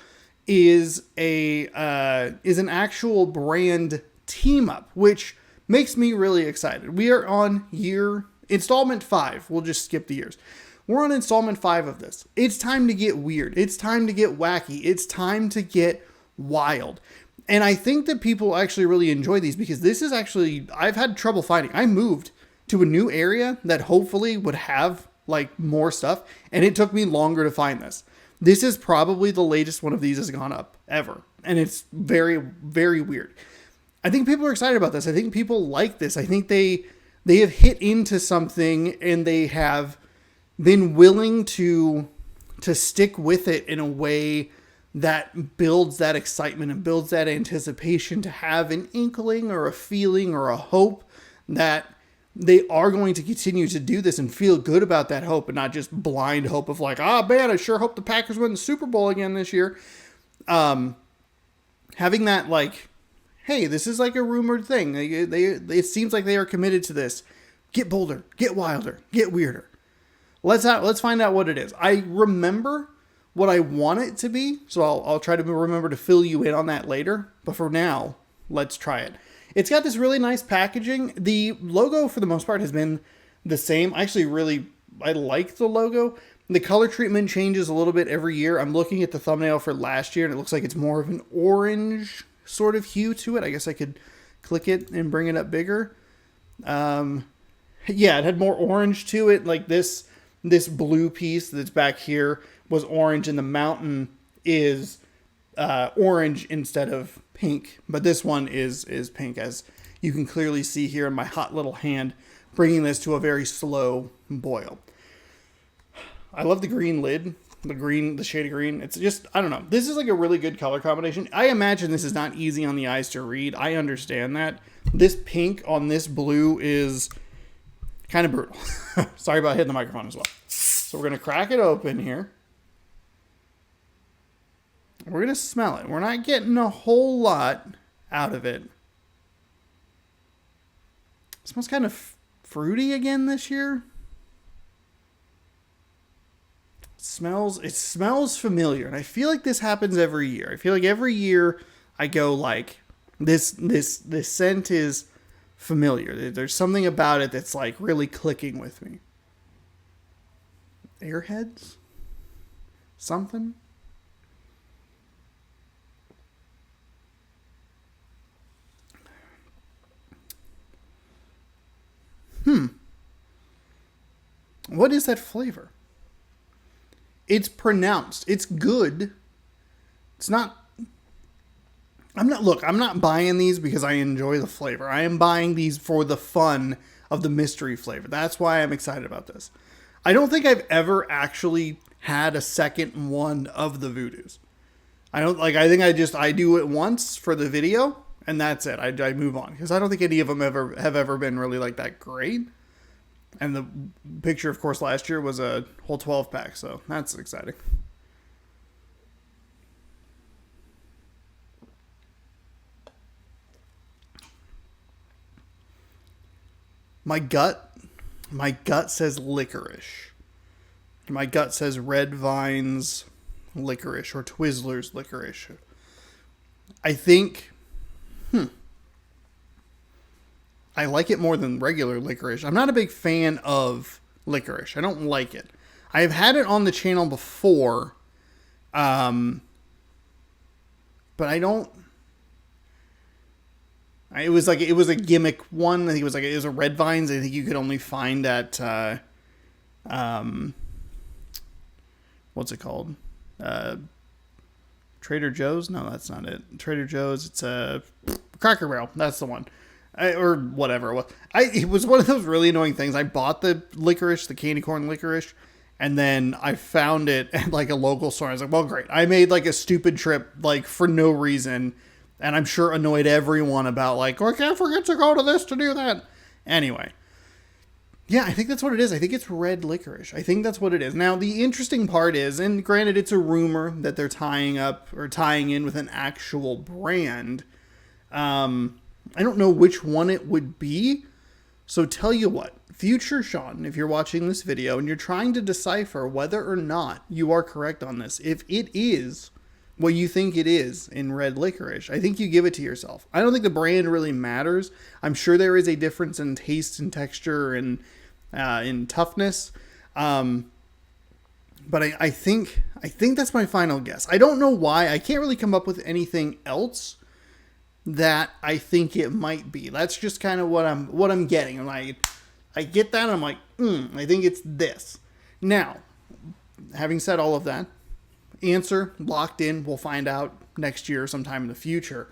is an actual brand team up, which makes me really excited. We are on installment 5. We'll just skip the years. We're on installment 5 of this. It's time to get weird. It's time to get wacky. It's time to get wild. And I think that people actually really enjoy these because this is actually, I've had trouble finding. I moved to a new area that hopefully would have like more stuff, and it took me longer to find this. This is probably the latest one of these has gone up ever, and it's very, very weird. I think people are excited about this. I think people like this. I think they have hit into something, and they have been willing to stick with it in a way that builds that excitement and builds that anticipation to have an inkling or a feeling or a hope that they are going to continue to do this and feel good about that hope and not just blind hope of like, man, I sure hope the Packers win the Super Bowl again this year. Having that like, hey, this is like a rumored thing. It seems like they are committed to this. Get bolder, get wilder, get weirder. Let's find out what it is. I remember what I want it to be, so I'll try to remember to fill you in on that later. But for now, let's try it. It's got this really nice packaging. The logo, for the most part, has been the same. I like the logo. The color treatment changes a little bit every year. I'm looking at the thumbnail for last year, and it looks like it's more of an orange sort of hue to it. I guess I could click it and bring it up bigger. Yeah, it had more orange to it. Like this blue piece that's back here was orange, and the mountain is orange instead of pink, but this one is pink, as you can clearly see here in my hot little hand, bringing this to a very slow boil. I love the green lid, the shade of green. It's just, I don't know. This is like a really good color combination. I imagine this is not easy on the eyes to read. I understand that. This pink on this blue is kind of brutal. Sorry about hitting the microphone as well. So we're going to crack it open here. We're going to smell it. We're not getting a whole lot out of it. It smells kind of fruity again this year. It smells familiar. And I feel like this happens every year. I feel like every year I go like, this scent is familiar. There's something about it that's like really clicking with me. Airheads? Something? What is that flavor? It's pronounced. It's good. It's not... I'm not buying these because I enjoy the flavor. I am buying these for the fun of the mystery flavor. That's why I'm excited about this. I don't think I've ever actually had a second one of the Voo Dews. I think I do it once for the video, and that's it. I move on because I don't think any of them have ever been really like that great. And the picture, of course, last year was a whole 12 pack, so that's exciting. My gut says licorice. My gut says Red Vine's licorice or Twizzlers licorice. I think, I like it more than regular licorice. I'm not a big fan of licorice. I don't like it. I've had it on the channel before, but I don't. It was a gimmick one. I think it was a Red Vines. I think you could only find at what's it called? Trader Joe's? No, that's not it. Trader Joe's. It's a Cracker Barrel. That's the one. or whatever it was. It was one of those really annoying things. I bought the licorice, the candy corn licorice, and then I found it at like a local store. I was like, well, great. I made like a stupid trip, like for no reason. And I'm sure annoyed everyone about like, oh, I can't forget to go to this to do that. Anyway. Yeah, I think that's what it is. I think it's red licorice. I think that's what it is. Now, the interesting part is, and granted, it's a rumor that they're tying up or tying in with an actual brand. I don't know which one it would be. So tell you what, future Sean, if you're watching this video and you're trying to decipher whether or not you are correct on this, if it is what you think it is in red licorice, I think you give it to yourself. I don't think the brand really matters. I'm sure there is a difference in taste and texture and in toughness. But I think that's my final guess. I don't know why. I can't really come up with anything else that I think it might be. That's just kind of what I'm getting. I'm like, I get that. And I'm like, I think it's this. Now, having said all of that, answer locked in. We'll find out next year, sometime in the future.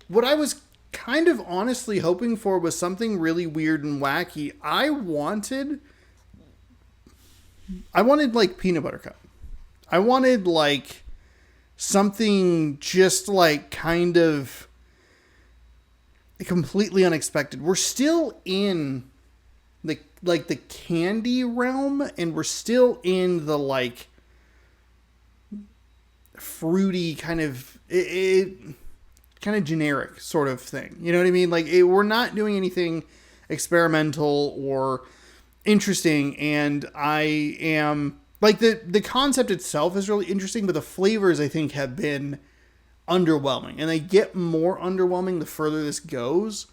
What I was kind of honestly hoping for was something really weird and wacky. I wanted like peanut butter cup. I wanted like something just like kind of completely unexpected. We're still in the candy realm, and we're still in the like fruity kind of kind of generic sort of thing. You know what I mean? Like we're not doing anything experimental or interesting, and I am like the concept itself is really interesting, but the flavors I think have been underwhelming, and they get more underwhelming the further this goes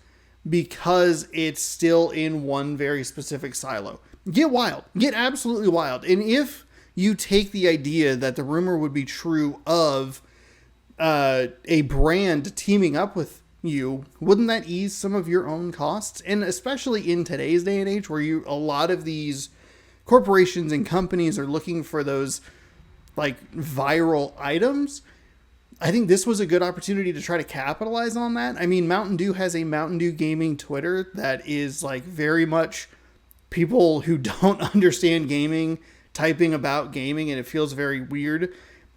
because it's still in one very specific silo. Get wild. Get absolutely wild. And if you take the idea that the rumor would be true of a brand teaming up with you, wouldn't that ease some of your own costs? And especially in today's day and age where a lot of these corporations and companies are looking for those like viral items, I think this was a good opportunity to try to capitalize on that. I mean, Mountain Dew has a Mountain Dew gaming Twitter that is like very much people who don't understand gaming typing about gaming, and it feels very weird.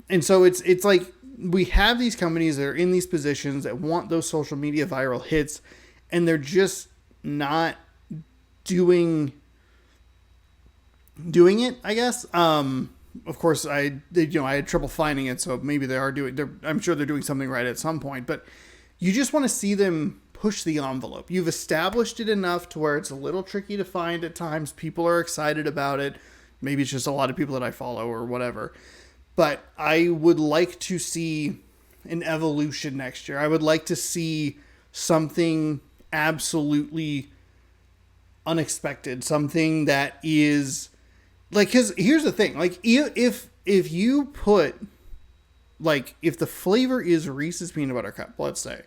And so it's like we have these companies that are in these positions that want those social media viral hits, and they're just not doing it, I guess. Of course, I had trouble finding it, so maybe they are I'm sure they're doing something right at some point, but you just want to see them push the envelope. You've established it enough to where it's a little tricky to find at times. People are excited about it. Maybe it's just a lot of people that I follow or whatever. But I would like to see an evolution next year. I would like to see something absolutely unexpected. Something that is like, because here's the thing. Like if you put, like, if the flavor is Reese's Peanut Butter Cup, let's say,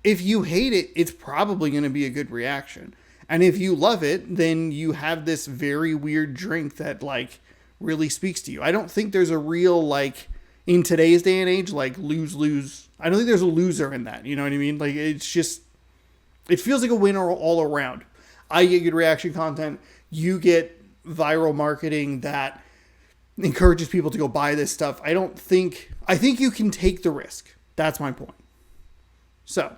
if you hate it, it's probably going to be a good reaction. And if you love it, then you have this very weird drink that like really speaks to you. I don't think there's a real, like, in today's day and age, like lose. I don't think there's a loser in that. You know what I mean? Like, it's just, it feels like a winner all around. I get good reaction content. You get viral marketing that encourages people to go buy this stuff. I think you can take the risk. That's my point. So,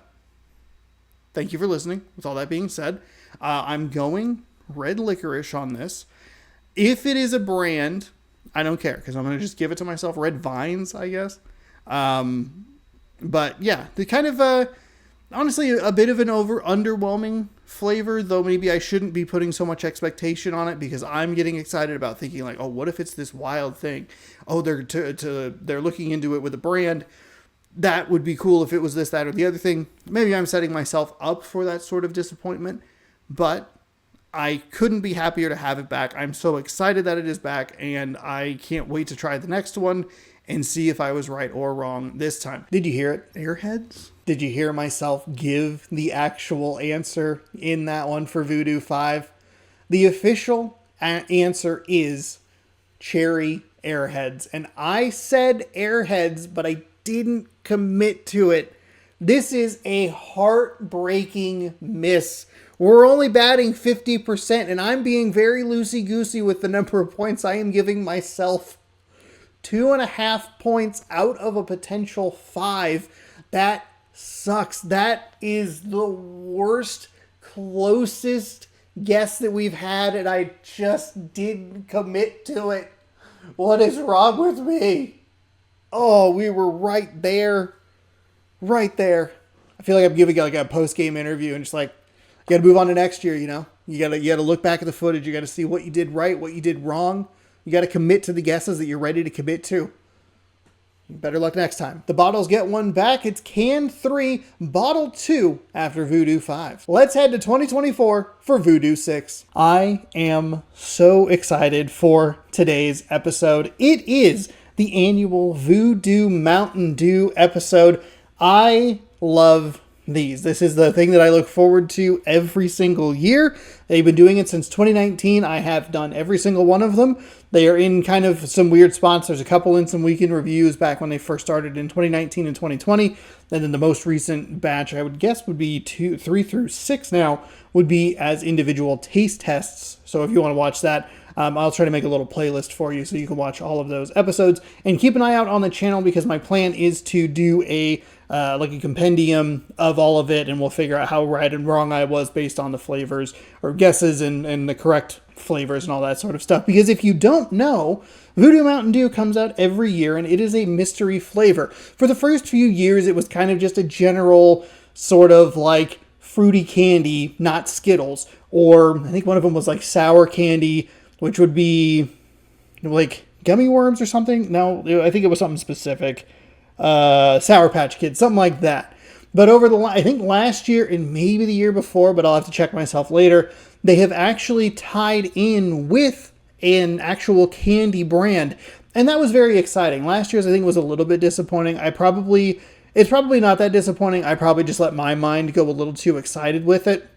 thank you for listening. With all that being said, I'm going red licorice on this. If it is a brand, I don't care, because I'm going to just give it to myself. Red Vines, I guess. But yeah, the kind of, honestly, a bit of an underwhelming flavor, though maybe I shouldn't be putting so much expectation on it, because I'm getting excited about thinking like, oh, what if it's this wild thing? Oh, they're looking into it with a brand. That would be cool if it was this, that, or the other thing. Maybe I'm setting myself up for that sort of disappointment, but I couldn't be happier to have it back. I'm so excited that it is back, and I can't wait to try the next one and see if I was right or wrong this time. Did you hear it, Airheads? Did you hear myself give the actual answer in that one for Voodoo 5? The official answer is Cherry Airheads. And I said Airheads, but I didn't commit to it This is a heartbreaking miss. We're only batting 50%, and I'm being very loosey-goosey with the number of points I am giving myself. 2.5 points out of a potential 5. That sucks. That is the worst, closest guess that we've had, and I just didn't commit to it. What is wrong with me? Oh, we were right there. Right there. I feel like I'm giving like a post-game interview and just like, you gotta move on to next year, you know? You gotta look back at the footage, you gotta see what you did right, what you did wrong. You gotta commit to the guesses that you're ready to commit to. Better luck next time. The bottles get one back. It's can 3, bottle 2 after Voo Dew 5. Let's head to 2024 for Voo Dew 6. I am so excited for today's episode. It is the annual Voo Dew Mountain Dew episode. I love these. This is the thing that I look forward to every single year. They've been doing it since 2019. I have done every single one of them. They are in kind of some weird spots. There's a couple in some weekend reviews back when they first started in 2019 and 2020. And then the most recent batch, I would guess, would be 3 through 6 now, would be as individual taste tests. So if you want to watch that, I'll try to make a little playlist for you so you can watch all of those episodes. And keep an eye out on the channel because my plan is to do a compendium of all of it, and we'll figure out how right and wrong I was based on the flavors or guesses and the correct flavors and all that sort of stuff. Because if you don't know, Voo Dew Mountain Dew comes out every year, and it is a mystery flavor. For the first few years, it was kind of just a general sort of like fruity candy, not Skittles. Or I think one of them was like sour candy, which would be like gummy worms or something. No, I think it was something specific. Sour Patch Kids, something like that. But I think last year and maybe the year before, but I'll have to check myself later, they have actually tied in with an actual candy brand. And that was very exciting. Last year's, I think, was a little bit disappointing. It's probably not that disappointing. I probably just let my mind go a little too excited with it.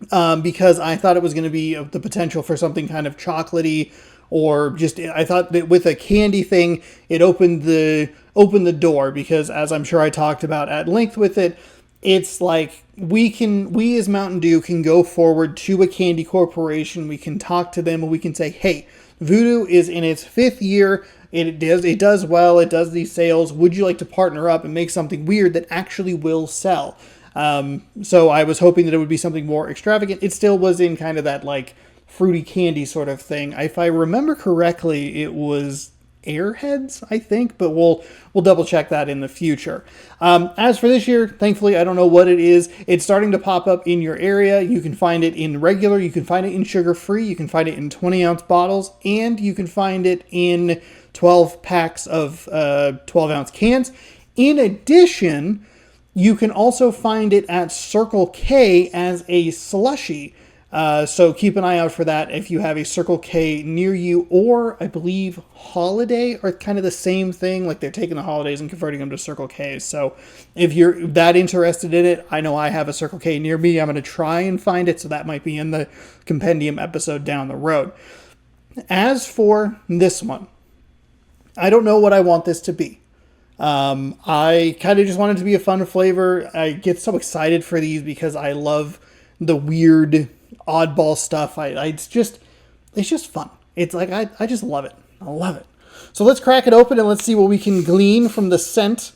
Because I thought it was going to be the potential for something kind of chocolatey, or just, I thought that with a candy thing, it opened the door, because as I'm sure I talked about at length with it, it's like we as Mountain Dew can go forward to a candy corporation. We can talk to them and we can say, hey, Voo Dew is in its 5th year. It does well. It does these sales. Would you like to partner up and make something weird that actually will sell? So I was hoping that it would be something more extravagant. It still was in kind of that like fruity candy sort of thing. If I remember correctly, it was Airheads, I think, but we'll double check that in the future. As for this year, thankfully, I don't know what it is. It's starting to pop up in your area. You can find it in regular, you can find it in sugar-free, you can find it in 20-ounce bottles, and you can find it in 12 packs of 12-ounce cans. In addition, you can also find it at Circle K as a slushie. So keep an eye out for that if you have a Circle K near you, or I believe Holiday are kind of the same thing. Like they're taking the Holidays and converting them to Circle Ks. So if you're that interested in it, I know I have a Circle K near me. I'm going to try and find it. So that might be in the compendium episode down the road. As for this one, I don't know what I want this to be. I kind of just want it to be a fun flavor. I get so excited for these because I love the weird oddball stuff. It's just fun. It's like, I just love it. I love it. So let's crack it open and let's see what we can glean from the scent.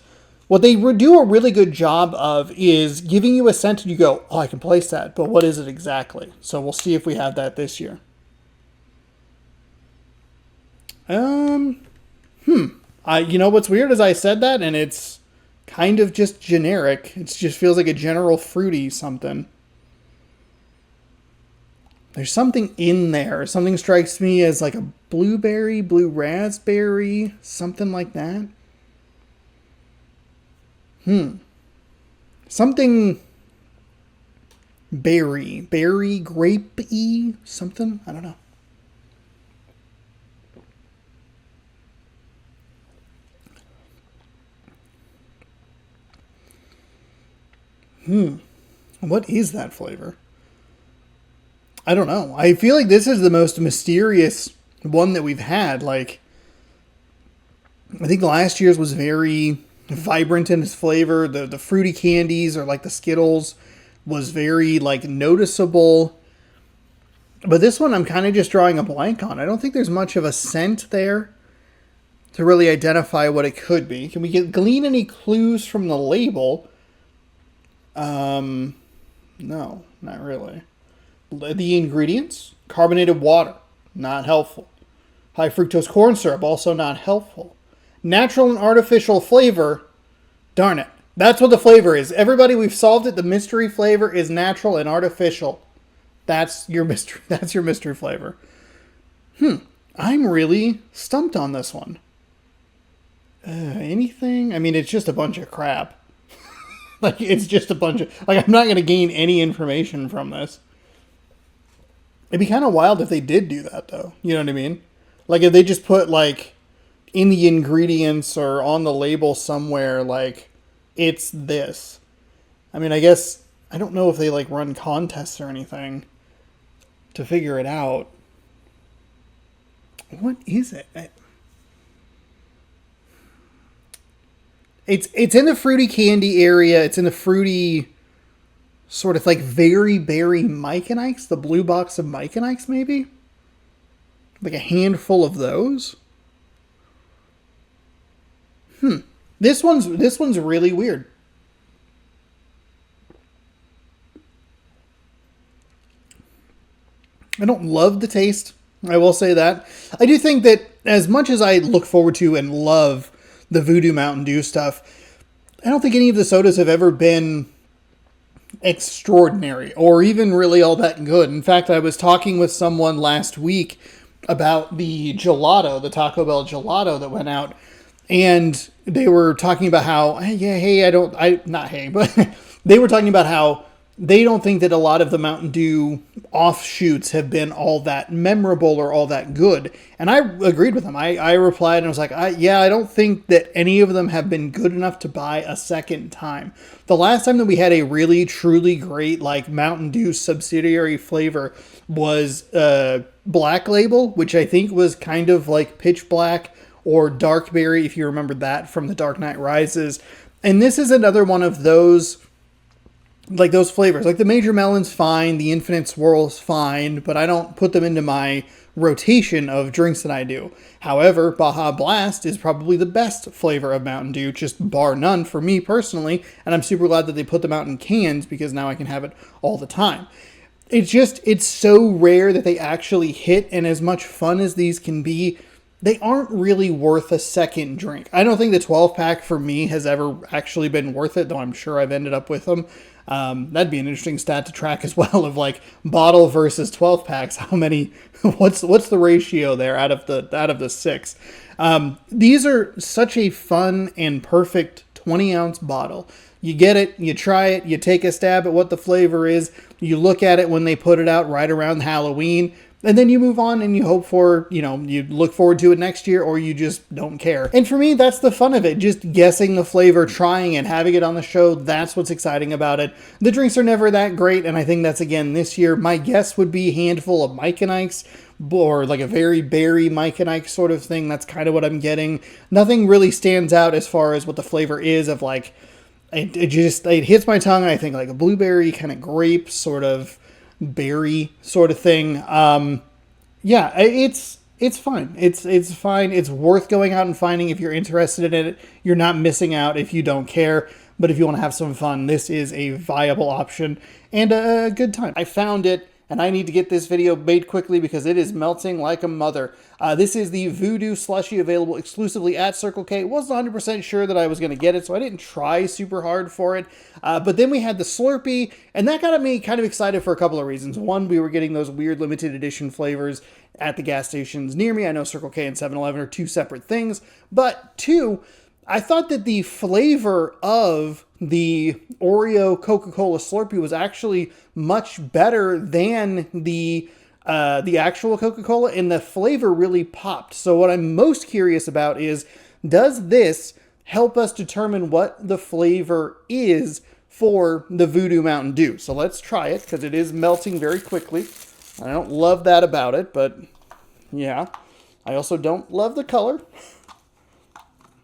What they do a really good job of is giving you a scent and you go, oh, I can place that, but what is it exactly? So we'll see if we have that this year. You know what's weird is I said that and it's kind of just generic. It just feels like a general fruity something. There's something in there. Something strikes me as like a blueberry, blue raspberry, something like that. Something berry, grape-y, something. I don't know. What is that flavor? I don't know. I feel like this is the most mysterious one that we've had. Like, I think last year's was very vibrant in its flavor. The fruity candies or like the Skittles was very like noticeable. But this one I'm kind of just drawing a blank on. I don't think there's much of a scent there to really identify what it could be. Can we glean any clues from the label? No, not really. The ingredients: carbonated water, not helpful. High fructose corn syrup, also not helpful. Natural and artificial flavor, darn it. That's what the flavor is. Everybody, we've solved it. The mystery flavor is natural and artificial. That's your mystery. That's your mystery flavor. I'm really stumped on this one. Anything? I mean, it's just a bunch of crap. Like, it's just a bunch of... Like, I'm not going to gain any information from this. It'd be kind of wild if they did do that, though. You know what I mean? Like, if they just put, like, in the ingredients or on the label somewhere, like, it's this. I mean, I guess... I don't know if they, like, run contests or anything to figure it out. What is it? It's in the fruity candy area. It's in the fruity sort of like very berry Mike and Ike's, the blue box of Mike and Ike's, maybe? Like a handful of those. This one's really weird. I don't love the taste. I will say that. I do think that as much as I look forward to and love the Voo Dew Mountain Dew stuff, I don't think any of the sodas have ever been extraordinary or even really all that good. In fact, I was talking with someone last week about the gelato, the Taco Bell gelato that went out, and they were talking about how, but they were talking about how they don't think that a lot of the Mountain Dew offshoots have been all that memorable or all that good. And I agreed with them. I replied and I was like, I don't think that any of them have been good enough to buy a second time. The last time that we had a really, truly great like Mountain Dew subsidiary flavor was Black Label, which I think was kind of like Pitch Black or Dark Berry, if you remember that from The Dark Knight Rises. And this is another one of those... like those flavors. Like the Major Melon's fine, the Infinite Swirl's fine, but I don't put them into my rotation of drinks that I do. However, Baja Blast is probably the best flavor of Mountain Dew, just bar none for me personally, and I'm super glad that they put them out in cans because now I can have it all the time. It's so rare that they actually hit, and as much fun as these can be, they aren't really worth a second drink. I don't think the 12-pack for me has ever actually been worth it, though I'm sure I've ended up with them. That'd be an interesting stat to track as well of like bottle versus 12 packs. How many, what's the ratio there out of the 6? These are such a fun and perfect 20-ounce bottle. You get it, you try it, you take a stab at what the flavor is, you look at it when they put it out right around Halloween, and then you move on and you hope for, you look forward to it next year, or you just don't care. And for me, that's the fun of it. Just guessing the flavor, trying it, having it on the show. That's what's exciting about it. The drinks are never that great. And I think that's, again, this year, my guess would be a handful of Mike and Ike's, or like a very berry Mike and Ike sort of thing. That's kind of what I'm getting. Nothing really stands out as far as what the flavor is of like, it hits my tongue. And I think like a blueberry kind of grape sort of berry sort of thing. Yeah, it's fine. It's fine. It's worth going out and finding if you're interested in it. You're not missing out if you don't care. But if you want to have some fun, this is a viable option and a good time. I found it, and I need to get this video made quickly because it is melting like a mother. This is the Voo Dew Slushie, available exclusively at Circle K. Wasn't 100% sure that I was going to get it, so I didn't try super hard for it. But then we had the Slurpee, and that got me kind of excited for a couple of reasons. One, we were getting those weird limited edition flavors at the gas stations near me. I know Circle K and 7-Eleven are two separate things. But two, I thought that the flavor of the Oreo Coca-Cola Slurpee was actually much better than the actual Coca-Cola, and the flavor really popped. So what I'm most curious about is, does this help us determine what the flavor is for the Voo Dew Mountain Dew? So let's try it, because it is melting very quickly. I don't love that about it, but yeah. I also don't love the color.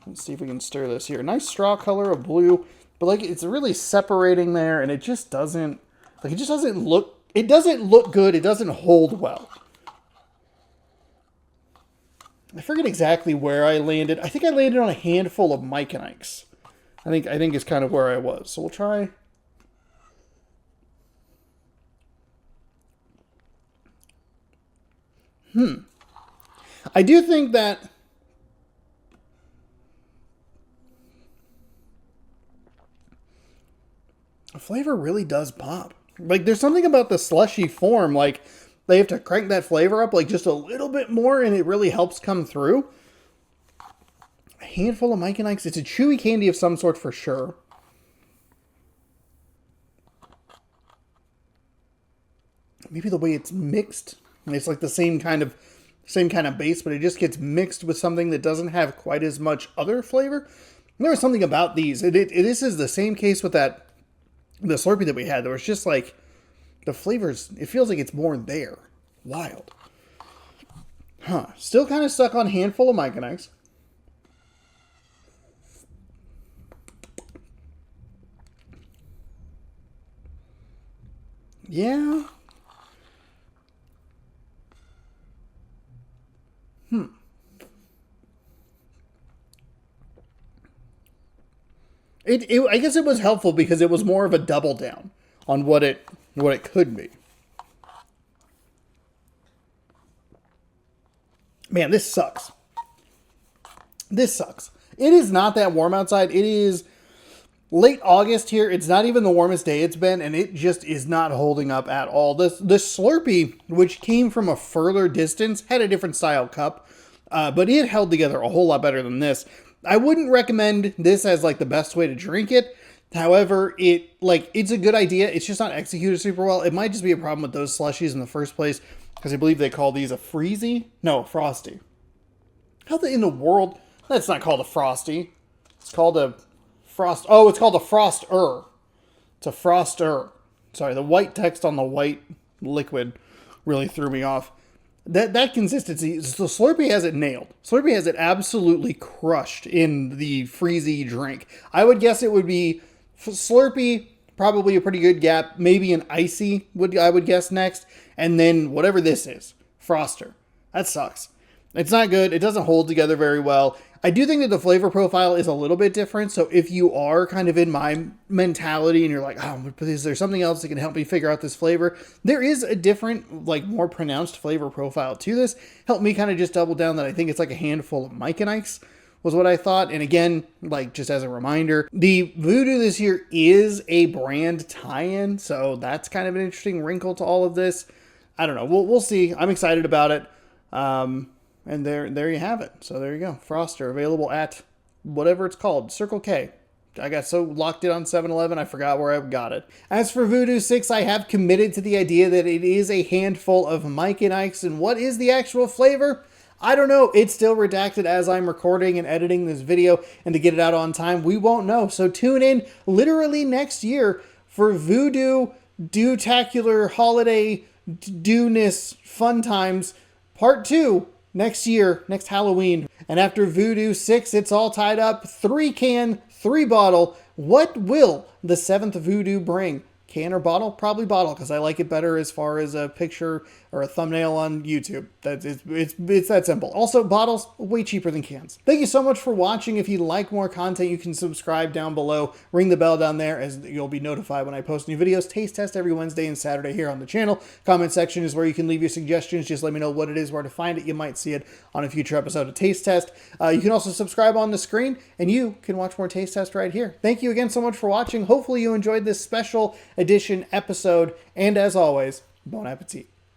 Let's see if we can stir this here. Nice straw color of blue, but like it's really separating there, and it just doesn't, like it just doesn't look, it doesn't look good. It doesn't hold well. I forget exactly where I landed. I think I landed on a handful of Mike and Ike's. I think is kind of where I was. So we'll try. I do think that the flavor really does pop. Like there's something about the slushy form, like they have to crank that flavor up like just a little bit more and it really helps come through. A handful of Mike and Ike's. It's a chewy candy of some sort for sure. Maybe the way it's mixed. It's like the same kind of base, but it just gets mixed with something that doesn't have quite as much other flavor. There was something about these. This is the same case with the Slurpee that we had. There was just like the flavors. It feels like it's more there. Wild. Huh. Still kind of stuck on handful of Mike and Ike's. Yeah. I guess it was helpful because it was more of a double down on what it could be. Man, this sucks. This sucks. It is not that warm outside. It is late August here. It's not even the warmest day it's been, and it just is not holding up at all. The Slurpee, which came from a further distance, had a different style cup, but it held together a whole lot better than this. I wouldn't recommend this as like the best way to drink it. However, it's a good idea. It's just not executed super well. It might just be a problem with those slushies in the first place, because I believe they call these a Frosty. How in the world? That's not called a Frosty. It's called a Frost. Oh, it's called a Froster. It's a Froster. Sorry, the white text on the white liquid really threw me off. That consistency, so Slurpee has it nailed. Slurpee has it absolutely crushed in the Freezy drink. I would guess it would be Slurpee, probably a pretty good gap. Maybe an Icy, I would guess next. And then whatever this is, Froster. That sucks. It's not good. It doesn't hold together very well. I do think that the flavor profile is a little bit different. So if you are kind of in my mentality and you're like, oh, is there something else that can help me figure out this flavor? There is a different, like more pronounced flavor profile to this. Help me kind of just double down that I think it's like a handful of Mike and Ike's was what I thought. And again, like just as a reminder, the Voo Dew this year is a brand tie-in. So that's kind of an interesting wrinkle to all of this. I don't know. We'll see. I'm excited about it. And there you have it. So there you go. Froster available at whatever it's called. Circle K. I got so locked in on 7-Eleven, I forgot where I got it. As for Voo Dew 6, I have committed to the idea that it is a handful of Mike and Ike's. And what is the actual flavor? I don't know. It's still redacted as I'm recording and editing this video. And to get it out on time, we won't know. So tune in literally next year for Voo Dew Dewtacular Holiday Dewness Fun Times Part 2. Next year, next Halloween. And after Voo Dew 6, it's all tied up. 3 can, 3 bottle. What will the 7th Voo Dew bring? Can or bottle? Probably bottle, because I like it better as far as a picture or a thumbnail on YouTube. It's that simple. Also, bottles, way cheaper than cans. Thank you so much for watching. If you like more content, you can subscribe down below. Ring the bell down there as you'll be notified when I post new videos. Taste test every Wednesday and Saturday here on the channel. Comment section is where you can leave your suggestions. Just let me know what it is, where to find it. You might see it on a future episode of Taste Test. You can also subscribe on the screen, and you can watch more Taste Test right here. Thank you again so much for watching. Hopefully you enjoyed this special edition episode. And as always, bon appetit.